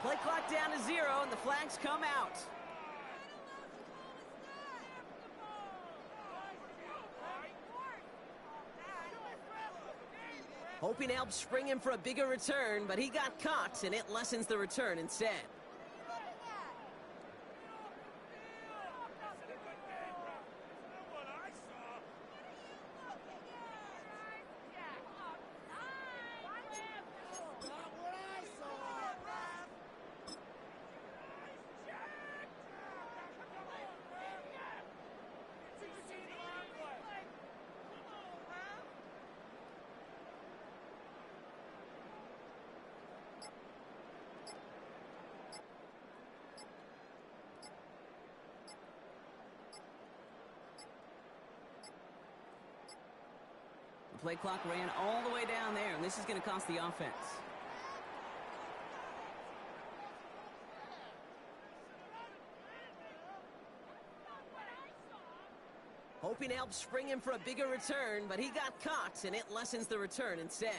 Play clock down to 0, and the flags come out. Hoping to help spring him for a bigger return, but he got caught, and it lessens the return instead. The play clock ran all the way down there, and this is going to cost the offense. Hoping to help spring him for a bigger return, but he got caught, and it lessens the return instead.